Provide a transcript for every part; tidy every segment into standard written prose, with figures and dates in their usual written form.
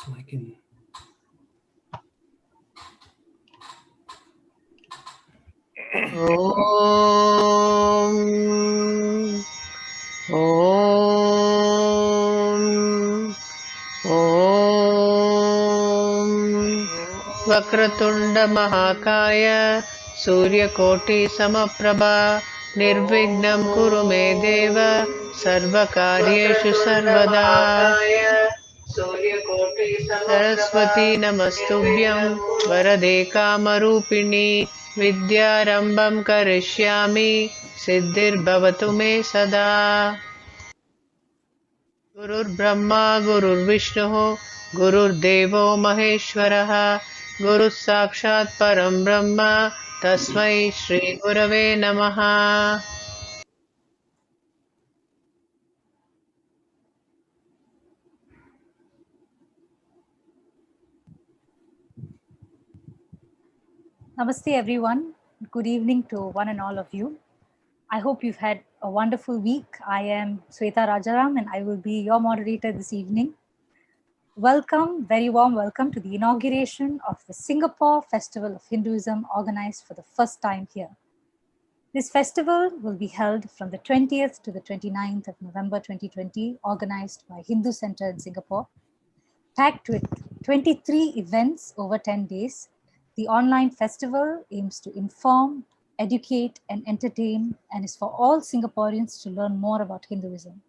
So I can. Om. Om. Om. Vakratunda Mahakaya Suryakoti Samaprabha Nirvignam Kuru Me Deva Sarvakaryeshu Sarvada Saraswati Namastubhyam Varade Kamarupini Vidyarambam Karishyami Siddhir Bhavatu Me Sada Gurur Brahma Gurur Vishnu Gurur Devo Maheshwaraha Guru Sakshat Param Brahma Tasmai Shri Gurave Namaha. Namaste everyone. Good evening to one and all of you. I hope you've had a wonderful week. I am Sweta Rajaram and I will be your moderator this evening. Welcome, very warm welcome to the inauguration of the Singapore Festival of Hinduism organized for the first time here. This festival will be held from the 20th to the 29th of November 2020, organized by Hindu Center in Singapore. Packed with 23 events over 10 days, the online festival aims to inform, educate, and entertain, and is for all Singaporeans to learn more about Hinduism.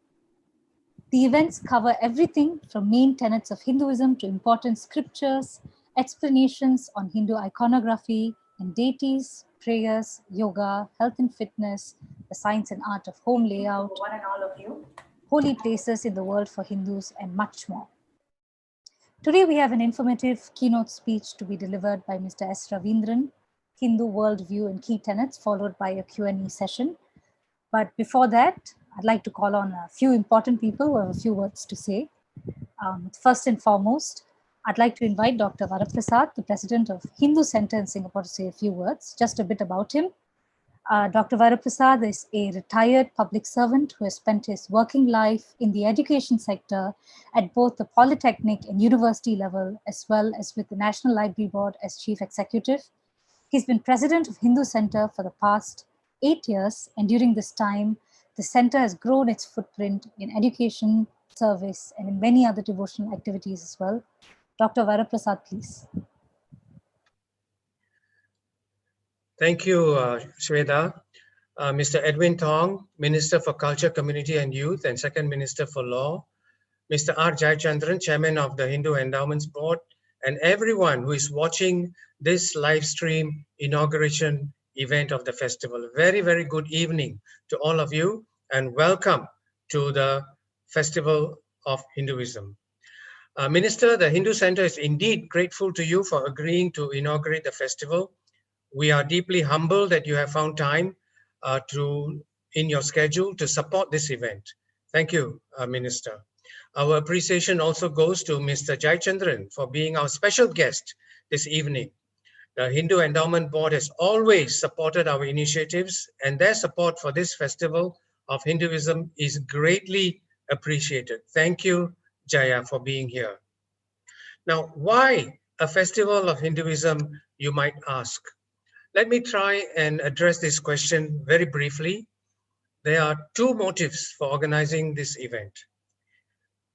The events cover everything from main tenets of Hinduism to important scriptures, explanations on Hindu iconography and deities, prayers, yoga, health and fitness, the science and art of home layout, one and all of you, holy places in the world for Hindus, and much more. Today, we have an informative keynote speech to be delivered by Mr. S. Ravenderan, Hindu World View and Key Tenets, followed by a Q&A session. But before that, I'd like to call on a few important people who have a few words to say. First and foremost, I'd like to invite Dr. Varaprasad, the President of Hindu Center in Singapore, to say a few words, just a bit about him. Dr. Varaprasad is a retired public servant who has spent his working life in the education sector at both the polytechnic and university level, as well as with the National Library Board as chief executive. He's been president of Hindu Center for the past 8 years, and during this time, the center has grown its footprint in education, service, and in many other devotional activities as well. Dr. Varaprasad, please. Thank you, Shweta. Mr. Edwin Tong, Minister for Culture, Community and Youth, and Second Minister for Law. Mr. R. Jayachandran, Chairman of the Hindu Endowments Board, and everyone who is watching this live stream inauguration event of the festival. Very, very good evening to all of you, and welcome to the Festival of Hinduism. Minister, the Hindu Center is indeed grateful to you for agreeing to inaugurate the festival. We are deeply humbled that you have found time in your schedule to support this event. Thank you, Minister. Our appreciation also goes to Mr. Jayachandran for being our special guest this evening. The Hindu Endowment Board has always supported our initiatives, and their support for this festival of Hinduism is greatly appreciated. Thank you, Jaya, for being here. Now, why a festival of Hinduism, you might ask? Let me try and address this question very briefly. There are two motives for organizing this event.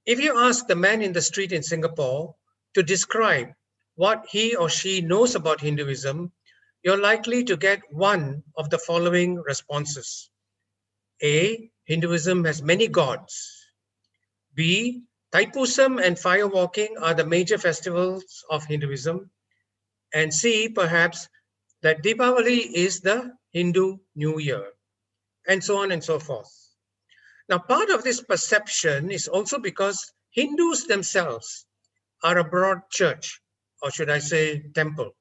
If you ask the man in the street in Singapore to describe what he or she knows about Hinduism, you're likely to get one of the following responses. A, Hinduism has many gods. B, Thaipusam and firewalking are the major festivals of Hinduism. And C, perhaps, that Deepavali is the Hindu New Year, and so on and so forth. Now, part of this perception is also because Hindus themselves are a broad church, or should I say temple.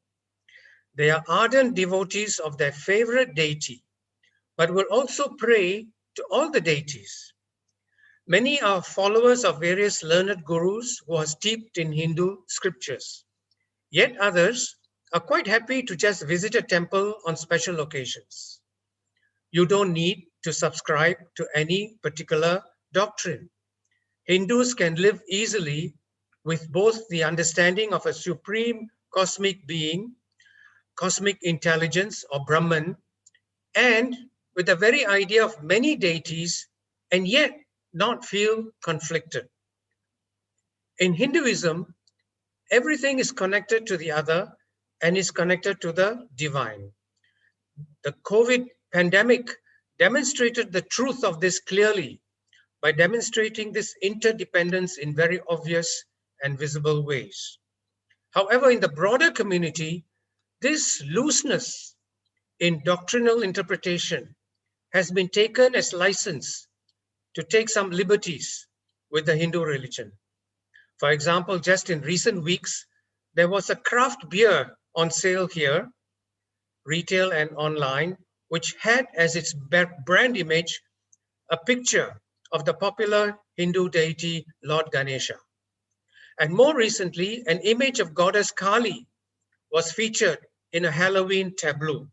They are ardent devotees of their favorite deity, but will also pray to all the deities. Many are followers of various learned gurus who are steeped in Hindu scriptures. Yet others are quite happy to just visit a temple on special occasions. You don't need to subscribe to any particular doctrine. Hindus can live easily with both the understanding of a supreme cosmic being, cosmic intelligence or Brahman, and with the very idea of many deities, and yet not feel conflicted. In Hinduism, everything is connected to the other and is connected to the divine. The COVID pandemic demonstrated the truth of this clearly by demonstrating this interdependence in very obvious and visible ways. However, in the broader community, this looseness in doctrinal interpretation has been taken as license to take some liberties with the Hindu religion. For example, just in recent weeks, there was a craft beer on sale here, retail and online, which had as its brand image a picture of the popular Hindu deity Lord Ganesha. And more recently, an image of goddess Kali was featured in a Halloween tableau.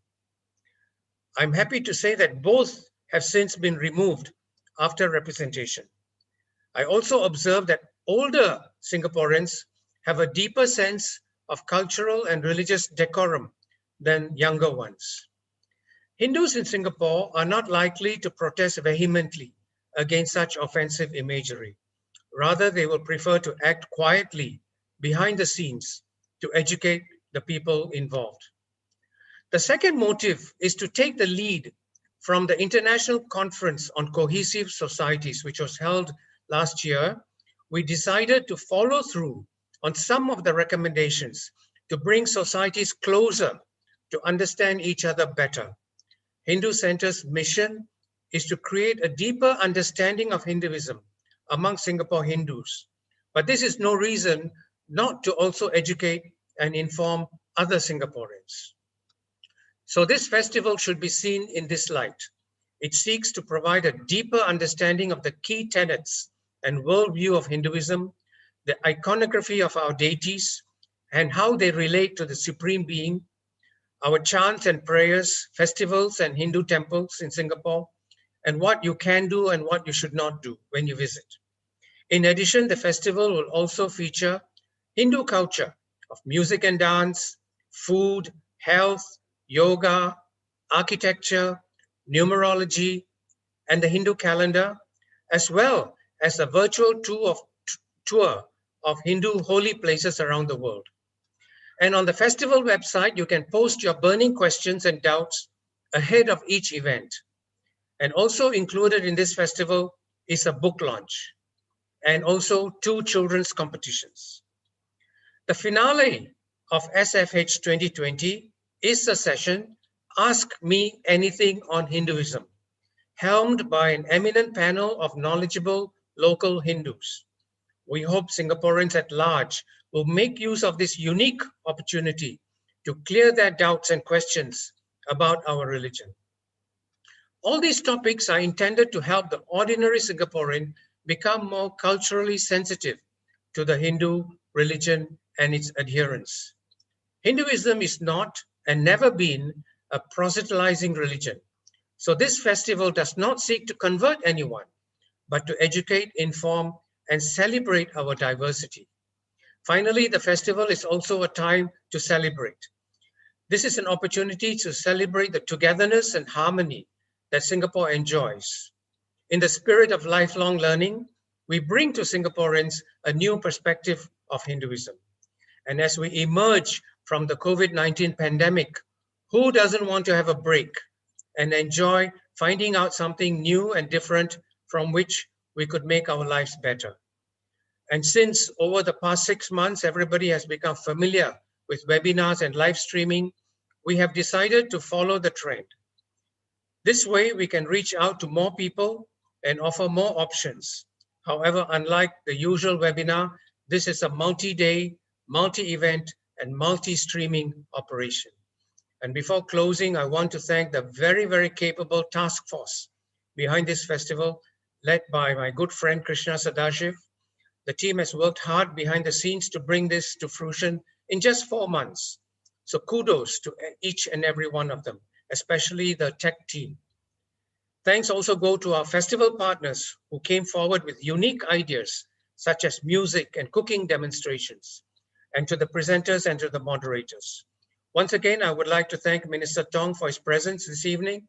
I'm happy to say that both have since been removed after representation. I also observed that older Singaporeans have a deeper sense of cultural and religious decorum than younger ones. Hindus in Singapore are not likely to protest vehemently against such offensive imagery. Rather, they will prefer to act quietly behind the scenes to educate the people involved. The second motive is to take the lead from the International Conference on Cohesive Societies, which was held last year. We decided to follow through on some of the recommendations to bring societies closer to understand each other better. Hindu Centre's mission is to create a deeper understanding of Hinduism among Singapore Hindus. But this is no reason not to also educate and inform other Singaporeans. So this festival should be seen in this light. It seeks to provide a deeper understanding of the key tenets and worldview of Hinduism, the iconography of our deities, and how they relate to the Supreme Being, our chants and prayers, festivals and Hindu temples in Singapore, and what you can do and what you should not do when you visit. In addition, the festival will also feature Hindu culture of music and dance, food, health, yoga, architecture, numerology, and the Hindu calendar, as well as a virtual tour of Hindu holy places around the world. And on the festival website, you can post your burning questions and doubts ahead of each event. And also included in this festival is a book launch and also 2 children's competitions. The finale of SFH 2020 is a session, Ask Me Anything on Hinduism, helmed by an eminent panel of knowledgeable local Hindus. We hope Singaporeans at large will make use of this unique opportunity to clear their doubts and questions about our religion. All these topics are intended to help the ordinary Singaporean become more culturally sensitive to the Hindu religion and its adherents. Hinduism is not and never been a proselytizing religion. So this festival does not seek to convert anyone, but to educate, inform, and celebrate our diversity. Finally, the festival is also a time to celebrate. This is an opportunity to celebrate the togetherness and harmony that Singapore enjoys. In the spirit of lifelong learning, we bring to Singaporeans a new perspective of Hinduism. And as we emerge from the COVID-19 pandemic, who doesn't want to have a break and enjoy finding out something new and different from which we could make our lives better? And since over the past 6 months, everybody has become familiar with webinars and live streaming, we have decided to follow the trend. This way, we can reach out to more people and offer more options. However, unlike the usual webinar, this is a multi-day, multi-event, and multi-streaming operation. And before closing, I want to thank the very, very capable task force behind this festival, led by my good friend Krishna Sadashiv. The team has worked hard behind the scenes to bring this to fruition in just 4 months. So kudos to each and every one of them, especially the tech team. Thanks also go to our festival partners who came forward with unique ideas, such as music and cooking demonstrations, and to the presenters and to the moderators. Once again, I would like to thank Minister Tong for his presence this evening,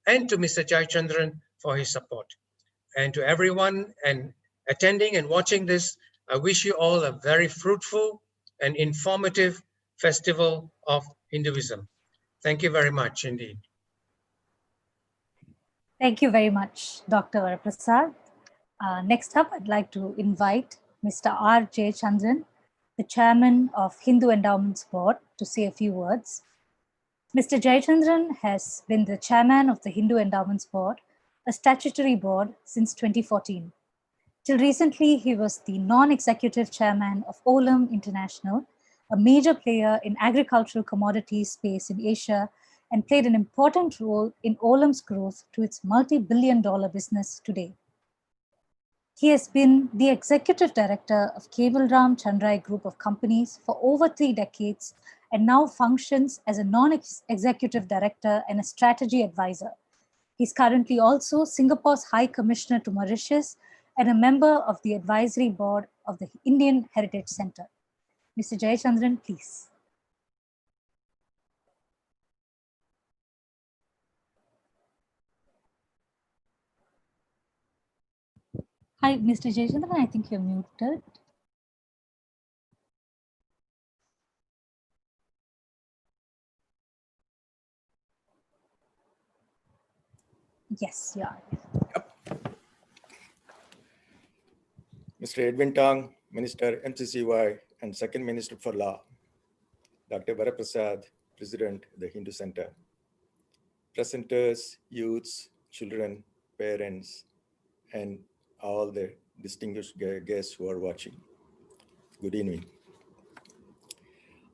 and to Mr. Jayachandran for his support. And to everyone and attending and watching this, I wish you all a very fruitful and informative festival of Hinduism. Thank you very much indeed. Thank you very much, Dr. Varaprasad. Next up, I'd like to invite Mr. R. Jayachandran, the chairman of Hindu Endowments Board, to say a few words. Mr. Jayachandran has been the chairman of the Hindu Endowments Board, a statutory board, since 2014. Till recently, he was the non-executive chairman of Olam International, a major player in agricultural commodities space in Asia, and played an important role in Olam's growth to its multi-billion-dollar business today. He has been the executive director of Kevalram Chandrai Group of Companies for over 3 decades and now functions as a non-executive director and a strategy advisor. He's currently also Singapore's High Commissioner to Mauritius and a member of the advisory board of the Indian Heritage Center. Mr. Jayachandran, please. Hi, Mr. Jayachandran, I think you're muted. Yes, you are. Yep. Mr. Edwin Tong, Minister MCCY and Second Minister for Law. Dr. Varaprasad, President, the Hindu Center. Presenters, youths, children, parents, and all the distinguished guests who are watching. Good evening.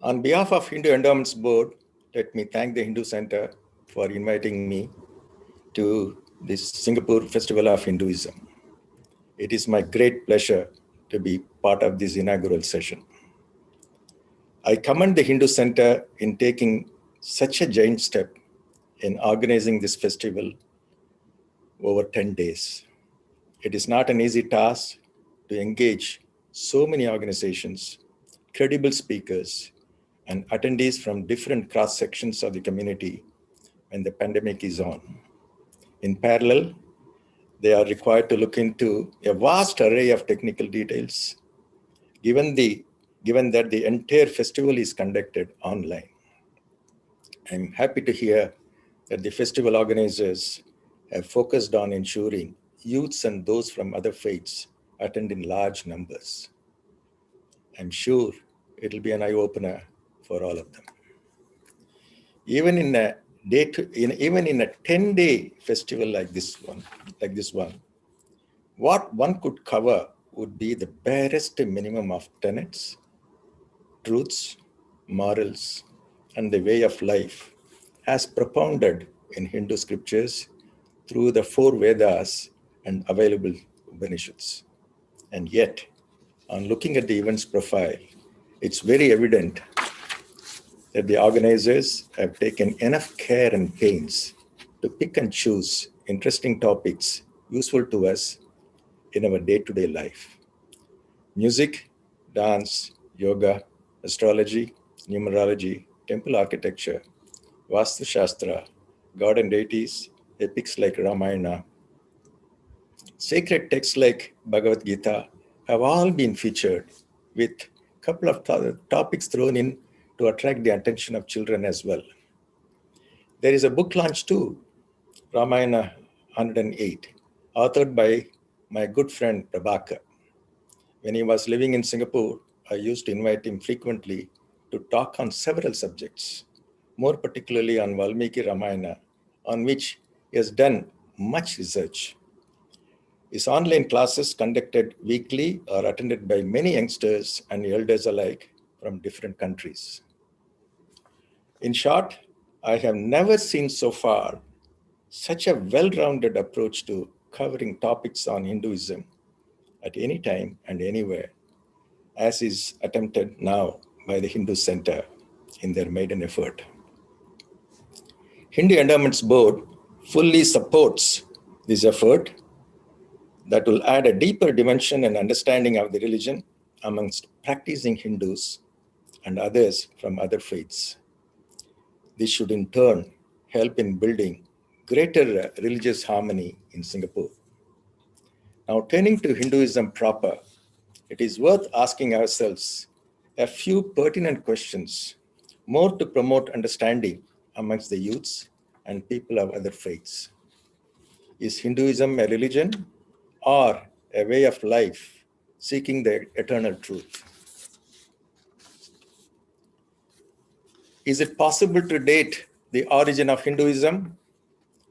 On behalf of Hindu Endowments Board, let me thank the Hindu Center for inviting me to this Singapore Festival of Hinduism. It is my great pleasure to be part of this inaugural session. I commend the Hindu Center in taking such a giant step in organizing this festival over 10 days. It is not an easy task to engage so many organizations, credible speakers, and attendees from different cross-sections of the community when the pandemic is on. In parallel, they are required to look into a vast array of technical details, given that the entire festival is conducted online. I'm happy to hear that the festival organizers have focused on ensuring youths and those from other faiths attend in large numbers. I'm sure it'll be an eye-opener for all of them. Even in a 10-day festival like this one, what one could cover would be the barest minimum of tenets, truths, morals, and the way of life as propounded in Hindu scriptures through the 4 Vedas and available Upanishads. And yet, on looking at the event's profile, it's very evident that the organizers have taken enough care and pains to pick and choose interesting topics useful to us in our day-to-day life. Music, dance, yoga, astrology, numerology, temple architecture, Vastu Shastra, god and deities, epics like Ramayana, sacred texts like Bhagavad Gita have all been featured with a couple of topics thrown in to attract the attention of children as well. There is a book launch too, Ramayana 108, authored by my good friend Prabhakar. When he was living in Singapore, I used to invite him frequently to talk on several subjects, more particularly on Valmiki Ramayana, on which he has done much research. His online classes conducted weekly are attended by many youngsters and elders alike from different countries. In short, I have never seen so far such a well-rounded approach to covering topics on Hinduism at any time and anywhere, as is attempted now by the Hindu Center in their maiden effort. Hindu Endowments Board fully supports this effort that will add a deeper dimension and understanding of the religion amongst practicing Hindus and others from other faiths. This should in turn help in building greater religious harmony in Singapore. Now, turning to Hinduism proper, it is worth asking ourselves a few pertinent questions, more to promote understanding amongst the youths and people of other faiths. Is Hinduism a religion or a way of life seeking the eternal truth? Is it possible to date the origin of Hinduism?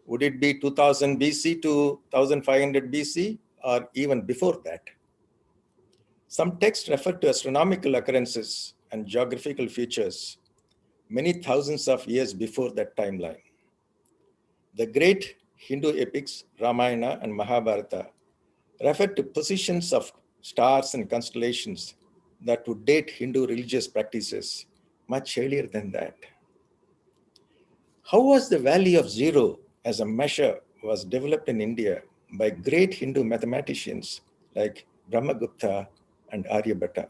Would it be 2000 BC to 1500 BC or even before that? Some texts refer to astronomical occurrences and geographical features many thousands of years before that timeline. The great Hindu epics, Ramayana and Mahabharata, refer to positions of stars and constellations that would date Hindu religious practices much earlier than that. How was the value of zero as a measure was developed in India by great Hindu mathematicians like Brahmagupta and Aryabhatta?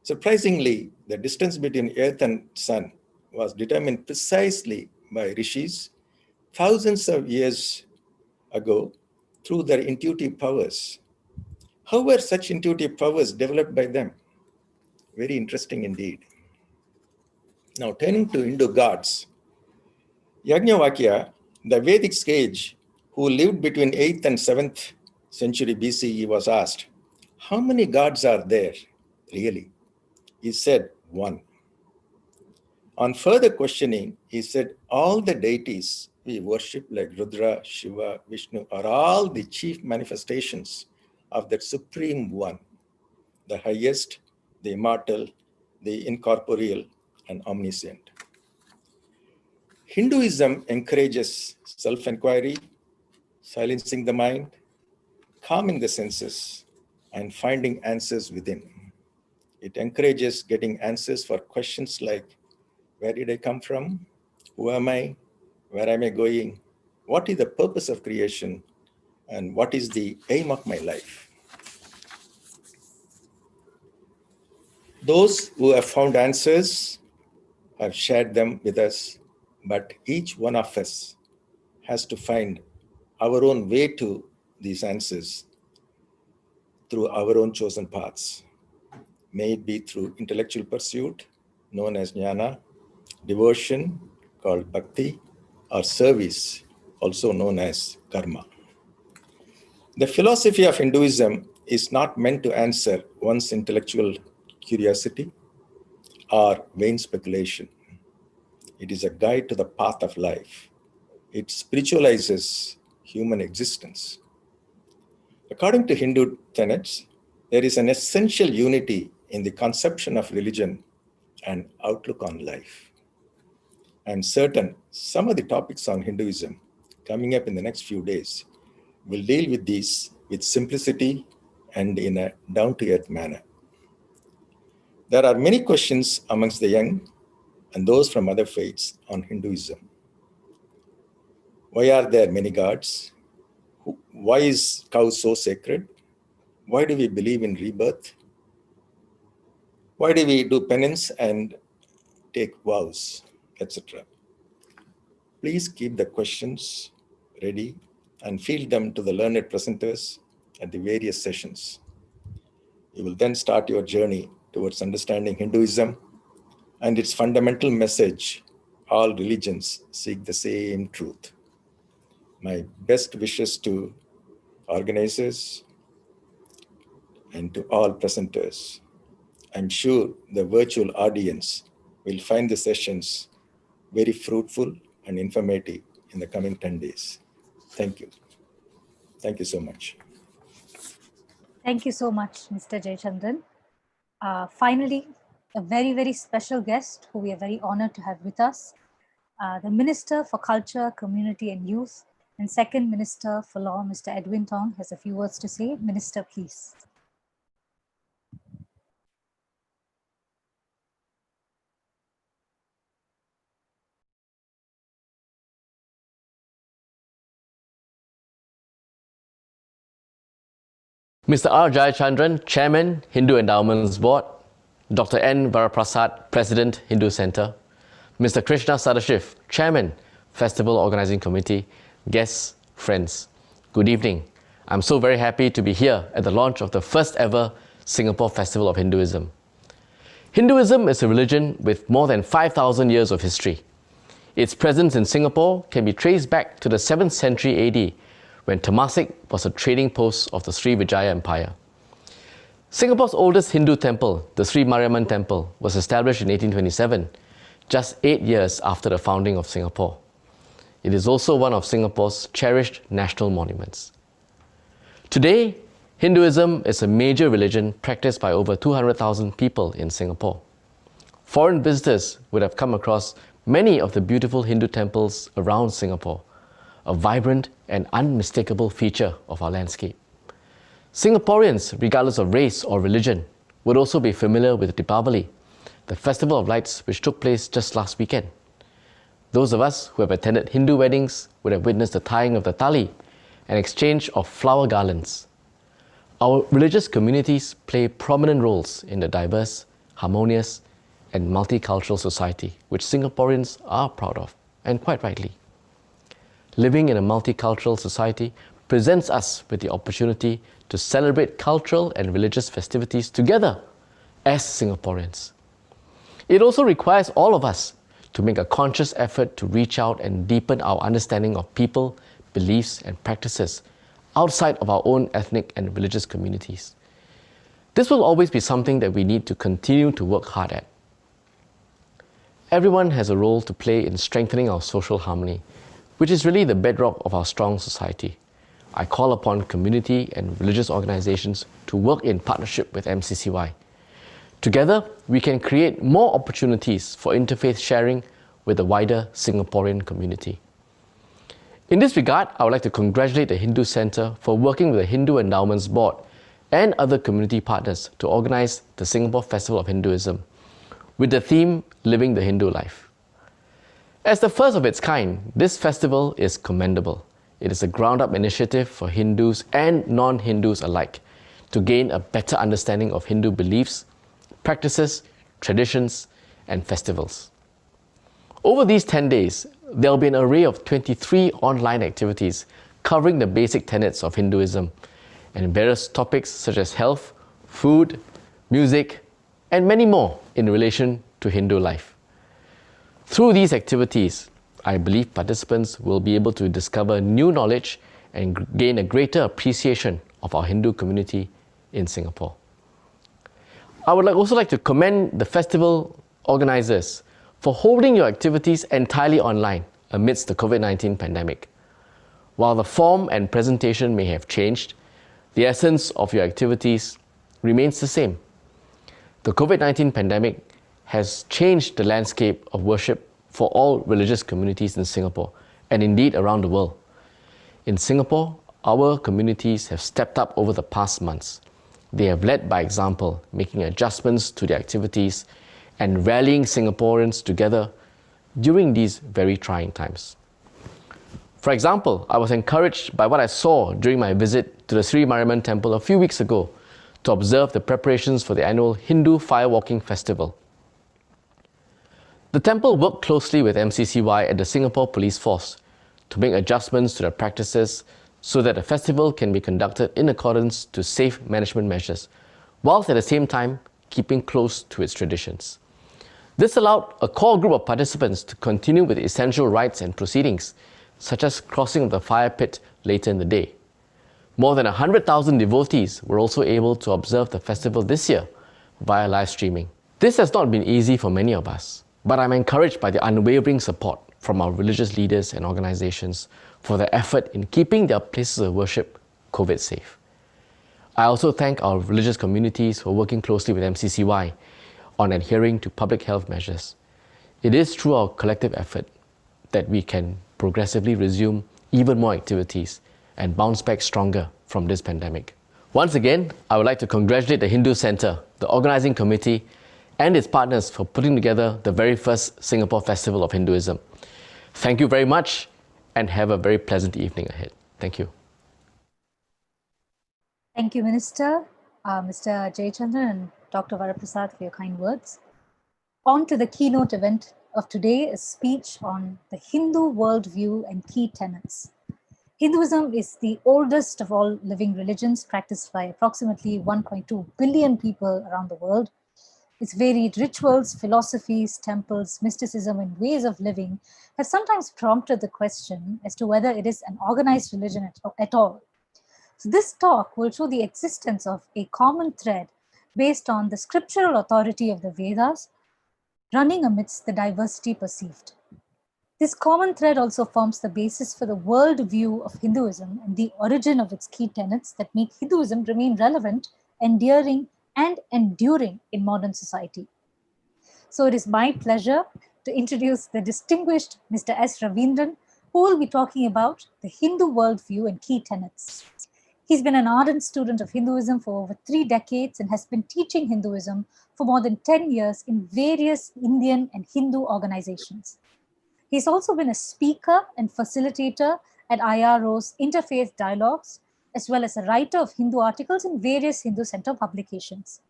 Surprisingly, the distance between Earth and Sun was determined precisely by rishis thousands of years ago through their intuitive powers. How were such intuitive powers developed by them? Very interesting indeed. Now, turning to Hindu gods, Yajnavalkya, the Vedic sage who lived between 8th and 7th century BCE, was asked, how many gods are there really? He said, one. On further questioning, he said, all the deities we worship like Rudra, Shiva, Vishnu are all the chief manifestations of that supreme one, the highest, the immortal, the incorporeal, and omniscient. Hinduism encourages self-inquiry, silencing the mind, calming the senses, and finding answers within. It encourages getting answers for questions like, where did I come from? Who am I? Where am I going? What is the purpose of creation? And what is the aim of my life? Those who have found answers have shared them with us, but each one of us has to find our own way to these answers through our own chosen paths. May it be through intellectual pursuit, known as jnana, devotion, called bhakti, or service, also known as karma. The philosophy of Hinduism is not meant to answer one's intellectual curiosity or vain speculation. It is a guide to the path of life. It spiritualizes human existence. According to Hindu tenets, there is an essential unity in the conception of religion and outlook on life. I'm certain some of the topics on Hinduism coming up in the next few days will deal with these with simplicity and in a down-to-earth manner. There are many questions amongst the young and those from other faiths on Hinduism. Why are there many gods? Why is cow so sacred? Why do we believe in rebirth? Why do we do penance and take vows, etc.? Please keep the questions ready and field them to the learned presenters at the various sessions. You will then start your journey towards understanding Hinduism and its fundamental message: all religions seek the same truth. My best wishes to organizers and to all presenters. I'm sure the virtual audience will find the sessions very fruitful and informative in the coming 10 days. Thank you. Thank you so much. Thank you so much, Mr. Jayachandran. Finally, a very, very special guest who we are very honored to have with us, the Minister for Culture, Community and Youth, and Second Minister for Law, Mr. Edwin Tong, has a few words to say. Minister, please. Mr. R. Jayachandran, Chairman, Hindu Endowments Board, Dr. N. Varaprasad, President, Hindu Center, Mr. Krishna Sadashiv, Chairman, Festival Organizing Committee, guests, friends, good evening. I'm so very happy to be here at the launch of the first ever Singapore Festival of Hinduism. Hinduism is a religion with more than 5,000 years of history. Its presence in Singapore can be traced back to the 7th century AD, when Temasek was a trading post of the Srivijaya Empire. Singapore's oldest Hindu temple, the Sri Mariamman Temple, was established in 1827, just 8 years after the founding of Singapore. It is also one of Singapore's cherished national monuments. Today, Hinduism is a major religion practiced by over 200,000 people in Singapore. Foreign visitors would have come across many of the beautiful Hindu temples around Singapore, a vibrant and unmistakable feature of our landscape. Singaporeans, regardless of race or religion, would also be familiar with Deepavali, the festival of lights which took place just last weekend. Those of us who have attended Hindu weddings would have witnessed the tying of the tali, an exchange of flower garlands. Our religious communities play prominent roles in the diverse, harmonious, and multicultural society which Singaporeans are proud of, and quite rightly. Living in a multicultural society presents us with the opportunity to celebrate cultural and religious festivities together as Singaporeans. It also requires all of us to make a conscious effort to reach out and deepen our understanding of people, beliefs, and practices outside of our own ethnic and religious communities. This will always be something that we need to continue to work hard at. Everyone has a role to play in strengthening our social harmony, which is really the bedrock of our strong society. I call upon community and religious organizations to work in partnership with MCCY. Together, we can create more opportunities for interfaith sharing with the wider Singaporean community. In this regard, I would like to congratulate the Hindu Center for working with the Hindu Endowments Board and other community partners to organize the Singapore Festival of Hinduism with the theme Living the Hindu Life. As the first of its kind, this festival is commendable. It is a ground-up initiative for Hindus and non-Hindus alike to gain a better understanding of Hindu beliefs, practices, traditions, and festivals. Over these 10 days, there will be an array of 23 online activities covering the basic tenets of Hinduism and various topics such as health, food, music, and many more in relation to Hindu life. Through these activities, I believe participants will be able to discover new knowledge and gain a greater appreciation of our Hindu community in Singapore. I would also like to commend the festival organizers for holding your activities entirely online amidst the COVID-19 pandemic. While the form and presentation may have changed, the essence of your activities remains the same. The COVID-19 pandemic has changed the landscape of worship for all religious communities in Singapore and indeed around the world. In Singapore, our communities have stepped up over the past months. They have led by example, making adjustments to their activities and rallying Singaporeans together during these very trying times. For example, I was encouraged by what I saw during my visit to the Sri Mariamman Temple a few weeks ago to observe the preparations for the annual Hindu Firewalking Festival. The temple worked closely with MCCY and the Singapore Police Force to make adjustments to the practices so that the festival can be conducted in accordance to safe management measures, whilst at the same time keeping close to its traditions. This allowed a core group of participants to continue with essential rites and proceedings, such as crossing of the fire pit later in the day. More than 100,000 devotees were also able to observe the festival this year via live streaming. This has not been easy for many of us, but I'm encouraged by the unwavering support from our religious leaders and organizations for their effort in keeping their places of worship COVID safe. I also thank our religious communities for working closely with MCCY on adhering to public health measures. It is through our collective effort that we can progressively resume even more activities and bounce back stronger from this pandemic. Once again, I would like to congratulate the Hindu Center, the organizing committee, and its partners for putting together the very first Singapore Festival of Hinduism. Thank you very much and have a very pleasant evening ahead. Thank you. Thank you, Minister, Mr. Jayachandran and Dr. Varaprasad, for your kind words. On to the keynote event of today, a speech on the Hindu worldview and key tenets. Hinduism is the oldest of all living religions, practiced by approximately 1.2 billion people around the world. Its varied rituals, philosophies, temples, mysticism, and ways of living have sometimes prompted the question as to whether it is an organized religion at all. So this talk will show the existence of a common thread based on the scriptural authority of the Vedas, running amidst the diversity perceived. This common thread also forms the basis for the world view of Hinduism and the origin of its key tenets that make Hinduism remain relevant, endearing, and enduring in modern society. So it is my pleasure to introduce the distinguished Mr. S. Ravenderan, who will be talking about the Hindu worldview and key tenets. He's been an ardent student of Hinduism for over 3 decades and has been teaching Hinduism for more than 10 years in various Indian and Hindu organizations. He's also been a speaker and facilitator at IRO's Interfaith Dialogues, as well as a writer of Hindu articles in various Hindu Center publications.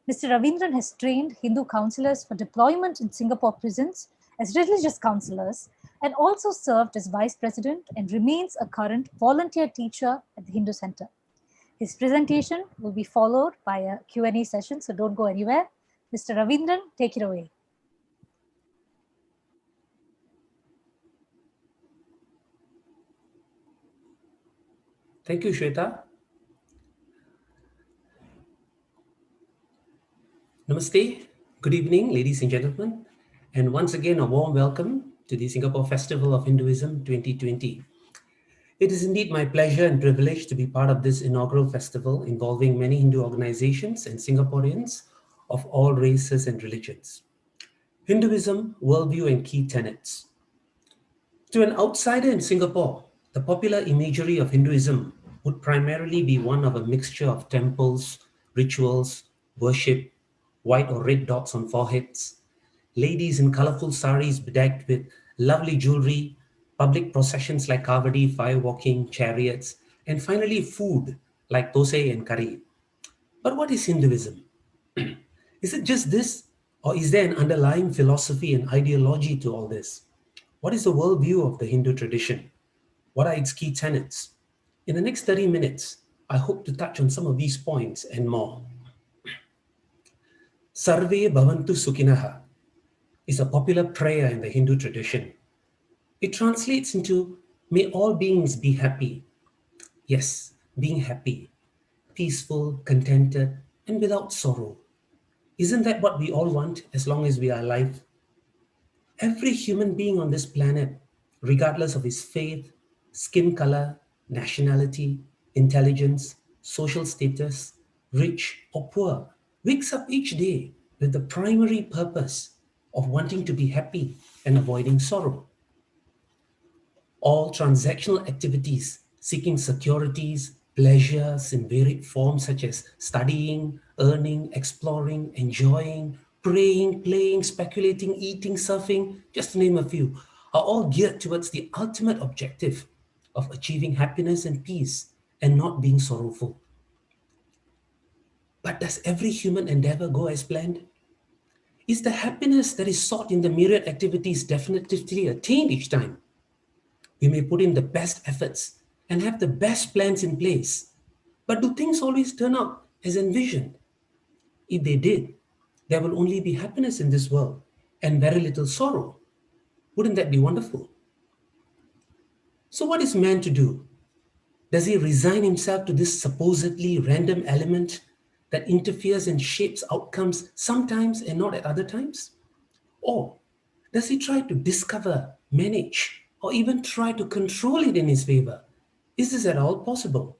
Mr. Ravenderan has trained Hindu counselors for deployment in Singapore prisons as religious counselors and also served as vice president and remains a current volunteer teacher at the Hindu Center. His presentation will be followed by a Q&A session, so don't go anywhere. Mr. Ravenderan, take it away. Thank you, Shweta. Namaste. Good evening, ladies and gentlemen. And once again, a warm welcome to the Singapore Festival of Hinduism 2020. It is indeed my pleasure and privilege to be part of this inaugural festival involving many Hindu organizations and Singaporeans of all races and religions. Hinduism, worldview, and key tenets. To an outsider in Singapore, the popular imagery of Hinduism would primarily be one of a mixture of temples, rituals, worship, white or red dots on foreheads, ladies in colorful saris bedecked with lovely jewelry, public processions like kavadi, fire-walking, chariots, and finally food like thosai and curry. But what is Hinduism? Is it just this, or is there an underlying philosophy and ideology to all this? What is the worldview of the Hindu tradition? What are its key tenets? In the next 30 minutes, I hope to touch on some of these points and more. Sarve bhavantu sukhinaḥ is a popular prayer in the Hindu tradition. It translates into, may all beings be happy. Yes, being happy, peaceful, contented, and without sorrow. Isn't that what we all want as long as we are alive? Every human being on this planet, regardless of his faith, skin color, nationality, intelligence, social status, rich or poor, wakes up each day with the primary purpose of wanting to be happy and avoiding sorrow. All transactional activities seeking securities, pleasures in varied forms such as studying, earning, exploring, enjoying, praying, playing, speculating, eating, surfing, just to name a few, are all geared towards the ultimate objective of achieving happiness and peace and not being sorrowful. But does every human endeavor go as planned? Is the happiness that is sought in the myriad activities definitively attained each time? We may put in the best efforts and have the best plans in place, but do things always turn out as envisioned? If they did, there will only be happiness in this world and very little sorrow. Wouldn't that be wonderful? So what is man to do? Does he resign himself to this supposedly random element that interferes and shapes outcomes sometimes and not at other times? Or does he try to discover, manage, or even try to control it in his favor? Is this at all possible?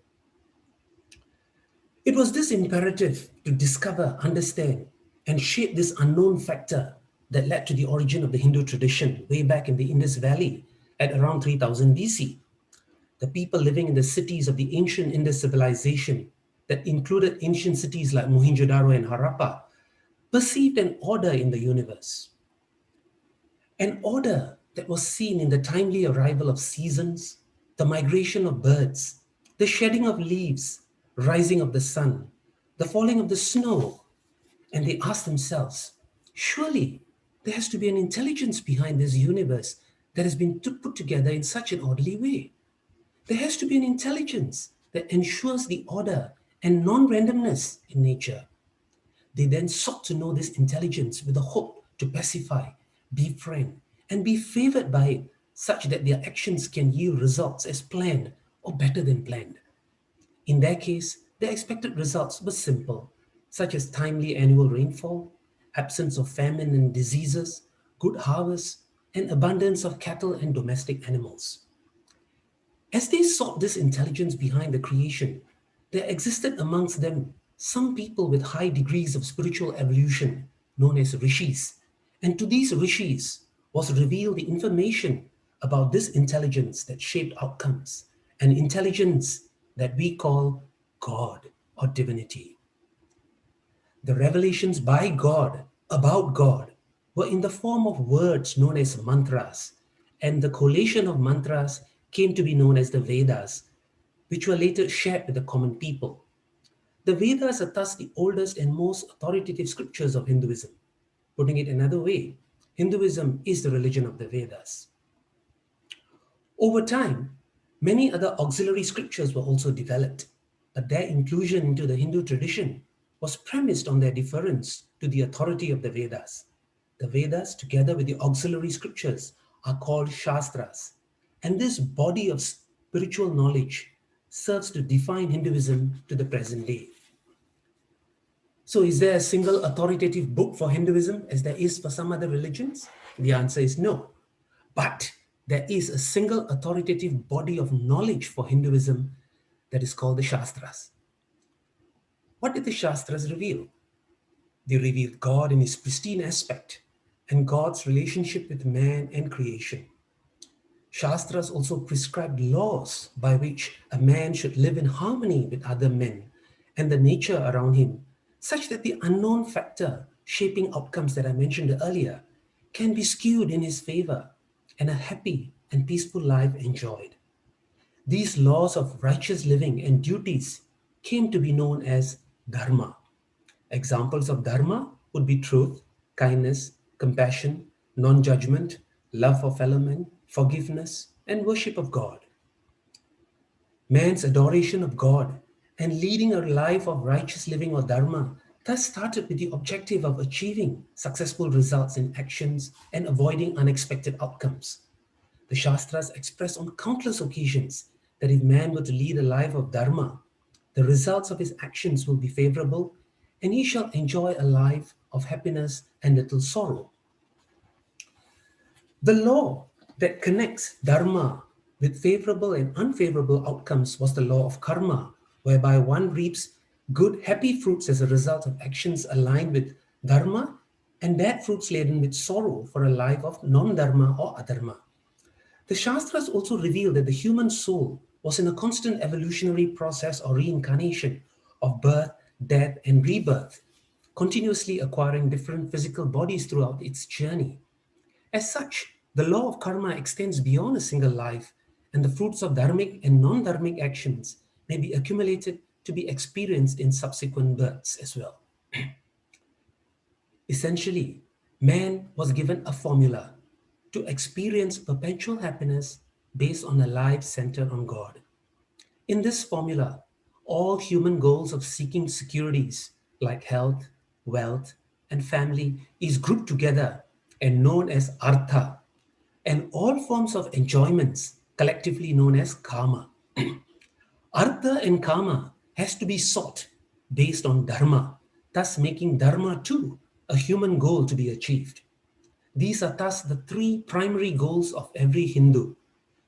It was this imperative to discover, understand, and shape this unknown factor that led to the origin of the Hindu tradition way back in the Indus Valley at around 3000 BC. The people living in the cities of the ancient Indus civilization that included ancient cities like Mohenjo-daro and Harappa perceived an order in the universe. An order that was seen in the timely arrival of seasons, the migration of birds, the shedding of leaves, rising of the sun, the falling of the snow, and they ask themselves, surely there has to be an intelligence behind this universe that has been put together in such an orderly way. There has to be an intelligence that ensures the order and non-randomness in nature. They then sought to know this intelligence with the hope to pacify, befriend, and be favored by it, such that their actions can yield results as planned or better than planned. In their case, their expected results were simple, such as timely annual rainfall, absence of famine and diseases, good harvests, and abundance of cattle and domestic animals. As they sought this intelligence behind the creation, there existed amongst them some people with high degrees of spiritual evolution, known as rishis. And to these rishis was revealed the information about this intelligence that shaped outcomes, an intelligence that we call God or divinity. The revelations by God about God were in the form of words known as mantras, and the collation of mantras came to be known as the Vedas, which were later shared with the common people. The Vedas are thus the oldest and most authoritative scriptures of Hinduism. Putting it another way, Hinduism is the religion of the Vedas. Over time, many other auxiliary scriptures were also developed, but their inclusion into the Hindu tradition was premised on their deference to the authority of the Vedas. The Vedas, together with the auxiliary scriptures, are called Shastras, and this body of spiritual knowledge serves to define Hinduism to the present day. So is there a single authoritative book for Hinduism as there is for some other religions? The answer is no. But there is a single authoritative body of knowledge for Hinduism that is called the Shastras. What did the Shastras reveal? They revealed God in his pristine aspect and God's relationship with man and creation. Shastras also prescribed laws by which a man should live in harmony with other men and the nature around him, such that the unknown factor shaping outcomes that I mentioned earlier can be skewed in his favor and a happy and peaceful life enjoyed. These laws of righteous living and duties came to be known as Dharma. Examples of Dharma would be truth, kindness, compassion, non-judgment, love for fellow men, forgiveness, and worship of God. Man's adoration of God and leading a life of righteous living or Dharma thus started with the objective of achieving successful results in actions and avoiding unexpected outcomes. The Shastras express on countless occasions that if man were to lead a life of Dharma, the results of his actions will be favorable and he shall enjoy a life of happiness and little sorrow. The law that connects Dharma with favorable and unfavorable outcomes was the law of karma, whereby one reaps good, happy fruits as a result of actions aligned with Dharma and bad fruits laden with sorrow for a life of non-Dharma or adharma. The Shastras also reveal that the human soul was in a constant evolutionary process or reincarnation of birth, death, and rebirth, continuously acquiring different physical bodies throughout its journey. As such, the law of karma extends beyond a single life, and the fruits of dharmic and non-dharmic actions may be accumulated to be experienced in subsequent births as well. Essentially, man was given a formula to experience perpetual happiness based on a life centered on God. In this formula, all human goals of seeking securities like health, wealth, and family is grouped together and known as artha, and all forms of enjoyments collectively known as karma. Artha and karma has to be sought based on dharma, thus making dharma too a human goal to be achieved. These are thus the three primary goals of every Hindu: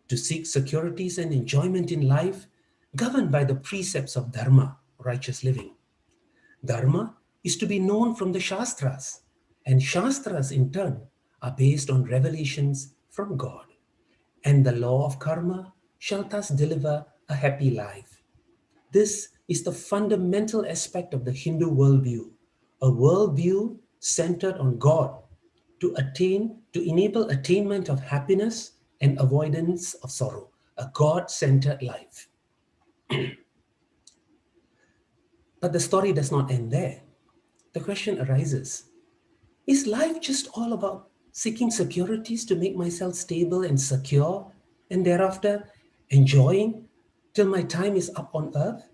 to seek securities and enjoyment in life governed by the precepts of dharma, righteous living. Dharma is to be known from the Shastras, and Shastras in turn are based on revelations from God. And the law of karma shall thus deliver a happy life. This is the fundamental aspect of the Hindu worldview, a worldview centered on God to enable attainment of happiness and avoidance of sorrow, a God-centered life. But the story does not end there. The question arises, is life just all about seeking securities to make myself stable and secure, and thereafter enjoying till my time is up on earth?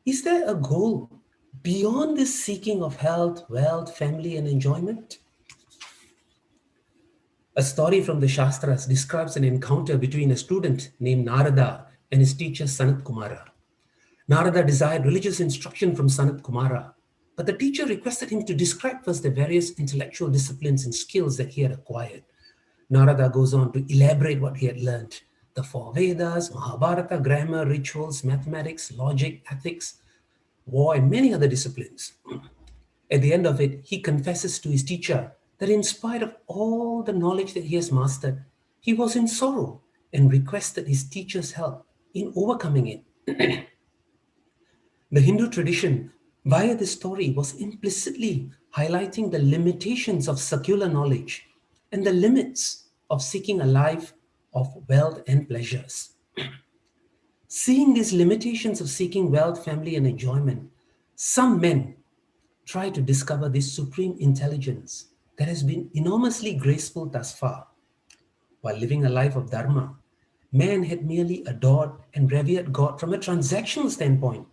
Is there a goal beyond this seeking of health, wealth, family, and enjoyment? A story from the Shastras describes an encounter between a student named Narada and his teacher Sanat Kumara. Narada desired religious instruction from Sanat Kumara, but the teacher requested him to describe first the various intellectual disciplines and skills that he had acquired. Narada goes on to elaborate what he had learned: the 4 Vedas, Mahabharata, grammar, rituals, mathematics, logic, ethics, war, and many other disciplines. At the end of it, he confesses to his teacher that in spite of all the knowledge that he has mastered, he was in sorrow and requested his teacher's help in overcoming it. The Hindu tradition, via this story, was implicitly highlighting the limitations of secular knowledge and the limits of seeking a life of wealth and pleasures. Seeing these limitations of seeking wealth, family, and enjoyment, some men try to discover this supreme intelligence that has been enormously graceful thus far. While living a life of Dharma, man had merely adored and revered God from a transactional standpoint.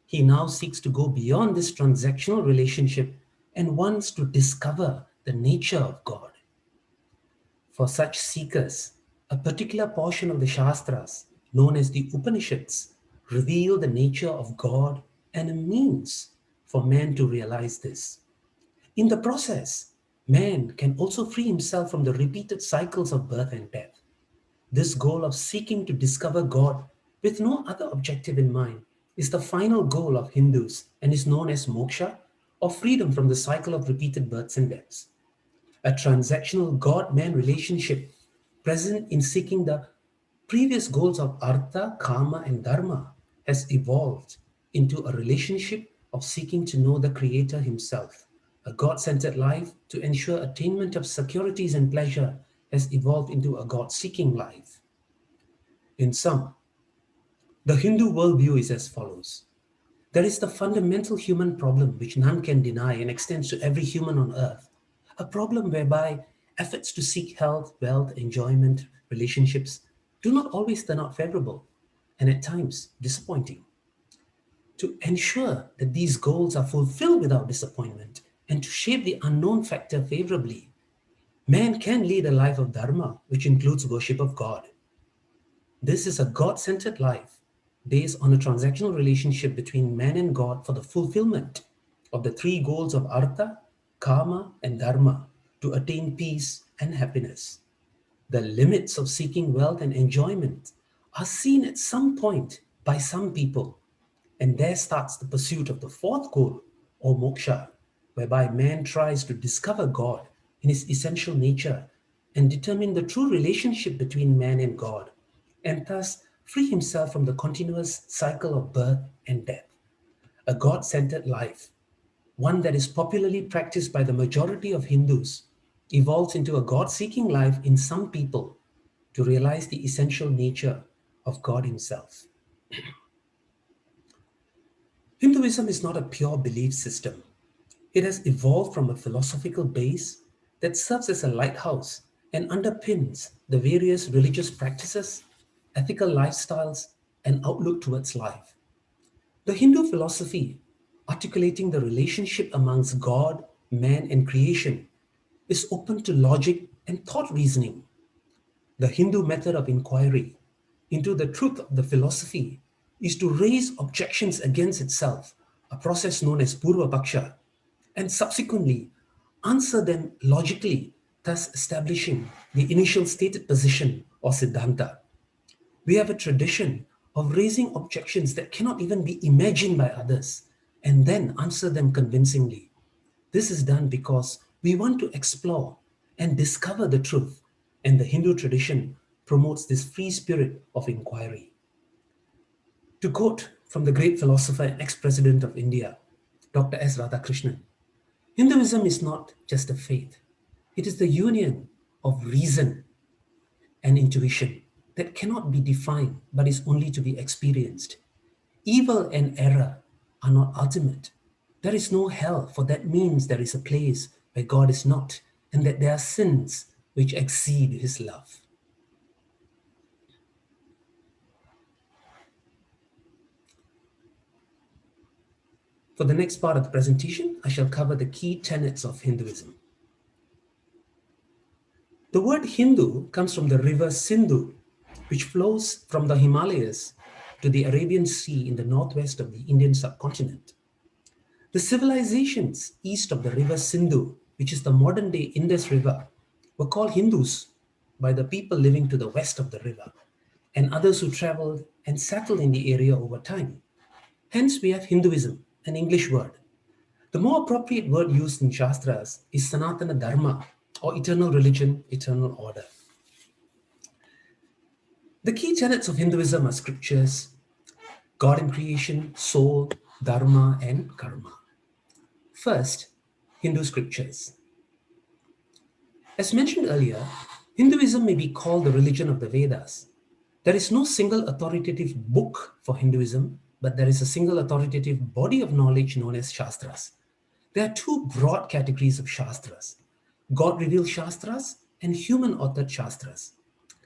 He now seeks to go beyond this transactional relationship and wants to discover the nature of God. For such seekers, a particular portion of the Shastras, known as the Upanishads, reveal the nature of God and a means for man to realize this. In the process, man can also free himself from the repeated cycles of birth and death. This goal of seeking to discover God with no other objective in mind is the final goal of Hindus and is known as moksha, or freedom from the cycle of repeated births and deaths. A transactional God-man relationship present in seeking the previous goals of artha, kama, and dharma has evolved into a relationship of seeking to know the Creator himself. A God-centered life to ensure attainment of securities and pleasure has evolved into a God-seeking life. In sum, the Hindu worldview is as follows. There is the fundamental human problem which none can deny and extends to every human on earth. A problem whereby efforts to seek health, wealth, enjoyment, relationships do not always turn out favorable and at times disappointing. To ensure that these goals are fulfilled without disappointment and to shape the unknown factor favorably, man can lead a life of dharma, which includes worship of God. This is a God-centered life based on a transactional relationship between man and God for the fulfillment of the 3 goals of artha, kama, and dharma to attain peace and happiness. The limits of seeking wealth and enjoyment are seen at some point by some people, and there starts the pursuit of the 4th goal, or moksha, whereby man tries to discover God in his essential nature and determine the true relationship between man and God, and thus free himself from the continuous cycle of birth and death. A God-centered life, one that is popularly practiced by the majority of Hindus, evolves into a God-seeking life in some people to realize the essential nature of God himself. Hinduism is not a pure belief system. It has evolved from a philosophical base that serves as a lighthouse and underpins the various religious practices, ethical lifestyles, and outlook towards life. The Hindu philosophy, articulating the relationship amongst God, man, and creation, is open to logic and thought reasoning. The Hindu method of inquiry into the truth of the philosophy is to raise objections against itself, a process known as Purva Paksha, and subsequently answer them logically, thus establishing the initial stated position or Siddhanta. We have a tradition of raising objections that cannot even be imagined by others and then answer them convincingly. This is done because we want to explore and discover the truth, and the Hindu tradition promotes this free spirit of inquiry. To quote from the great philosopher and ex-president of India, Dr. S. Radhakrishnan, Hinduism is not just a faith. It is the union of reason and intuition that cannot be defined but is only to be experienced. Evil and error are not ultimate. There is no hell, for that means there is a place where God is not, and that there are sins which exceed his love. For the next part of the presentation, I shall cover the key tenets of Hinduism. The word Hindu comes from the river Sindhu, which flows from the Himalayas to the Arabian Sea in the northwest of the Indian subcontinent. The civilizations east of the river Sindhu, which is the modern-day Indus River, were called Hindus by the people living to the west of the river and others who traveled and settled in the area over time. Hence, we have Hinduism, an English word. The more appropriate word used in Shastras is Sanatana Dharma, or eternal religion, eternal order. The key tenets of Hinduism are scriptures, God and creation, soul, Dharma, and karma. First, Hindu scriptures. As mentioned earlier, Hinduism may be called the religion of the Vedas. There is no single authoritative book for Hinduism, but there is a single authoritative body of knowledge known as Shastras. There are two broad categories of Shastras: God-revealed Shastras and human-authored Shastras.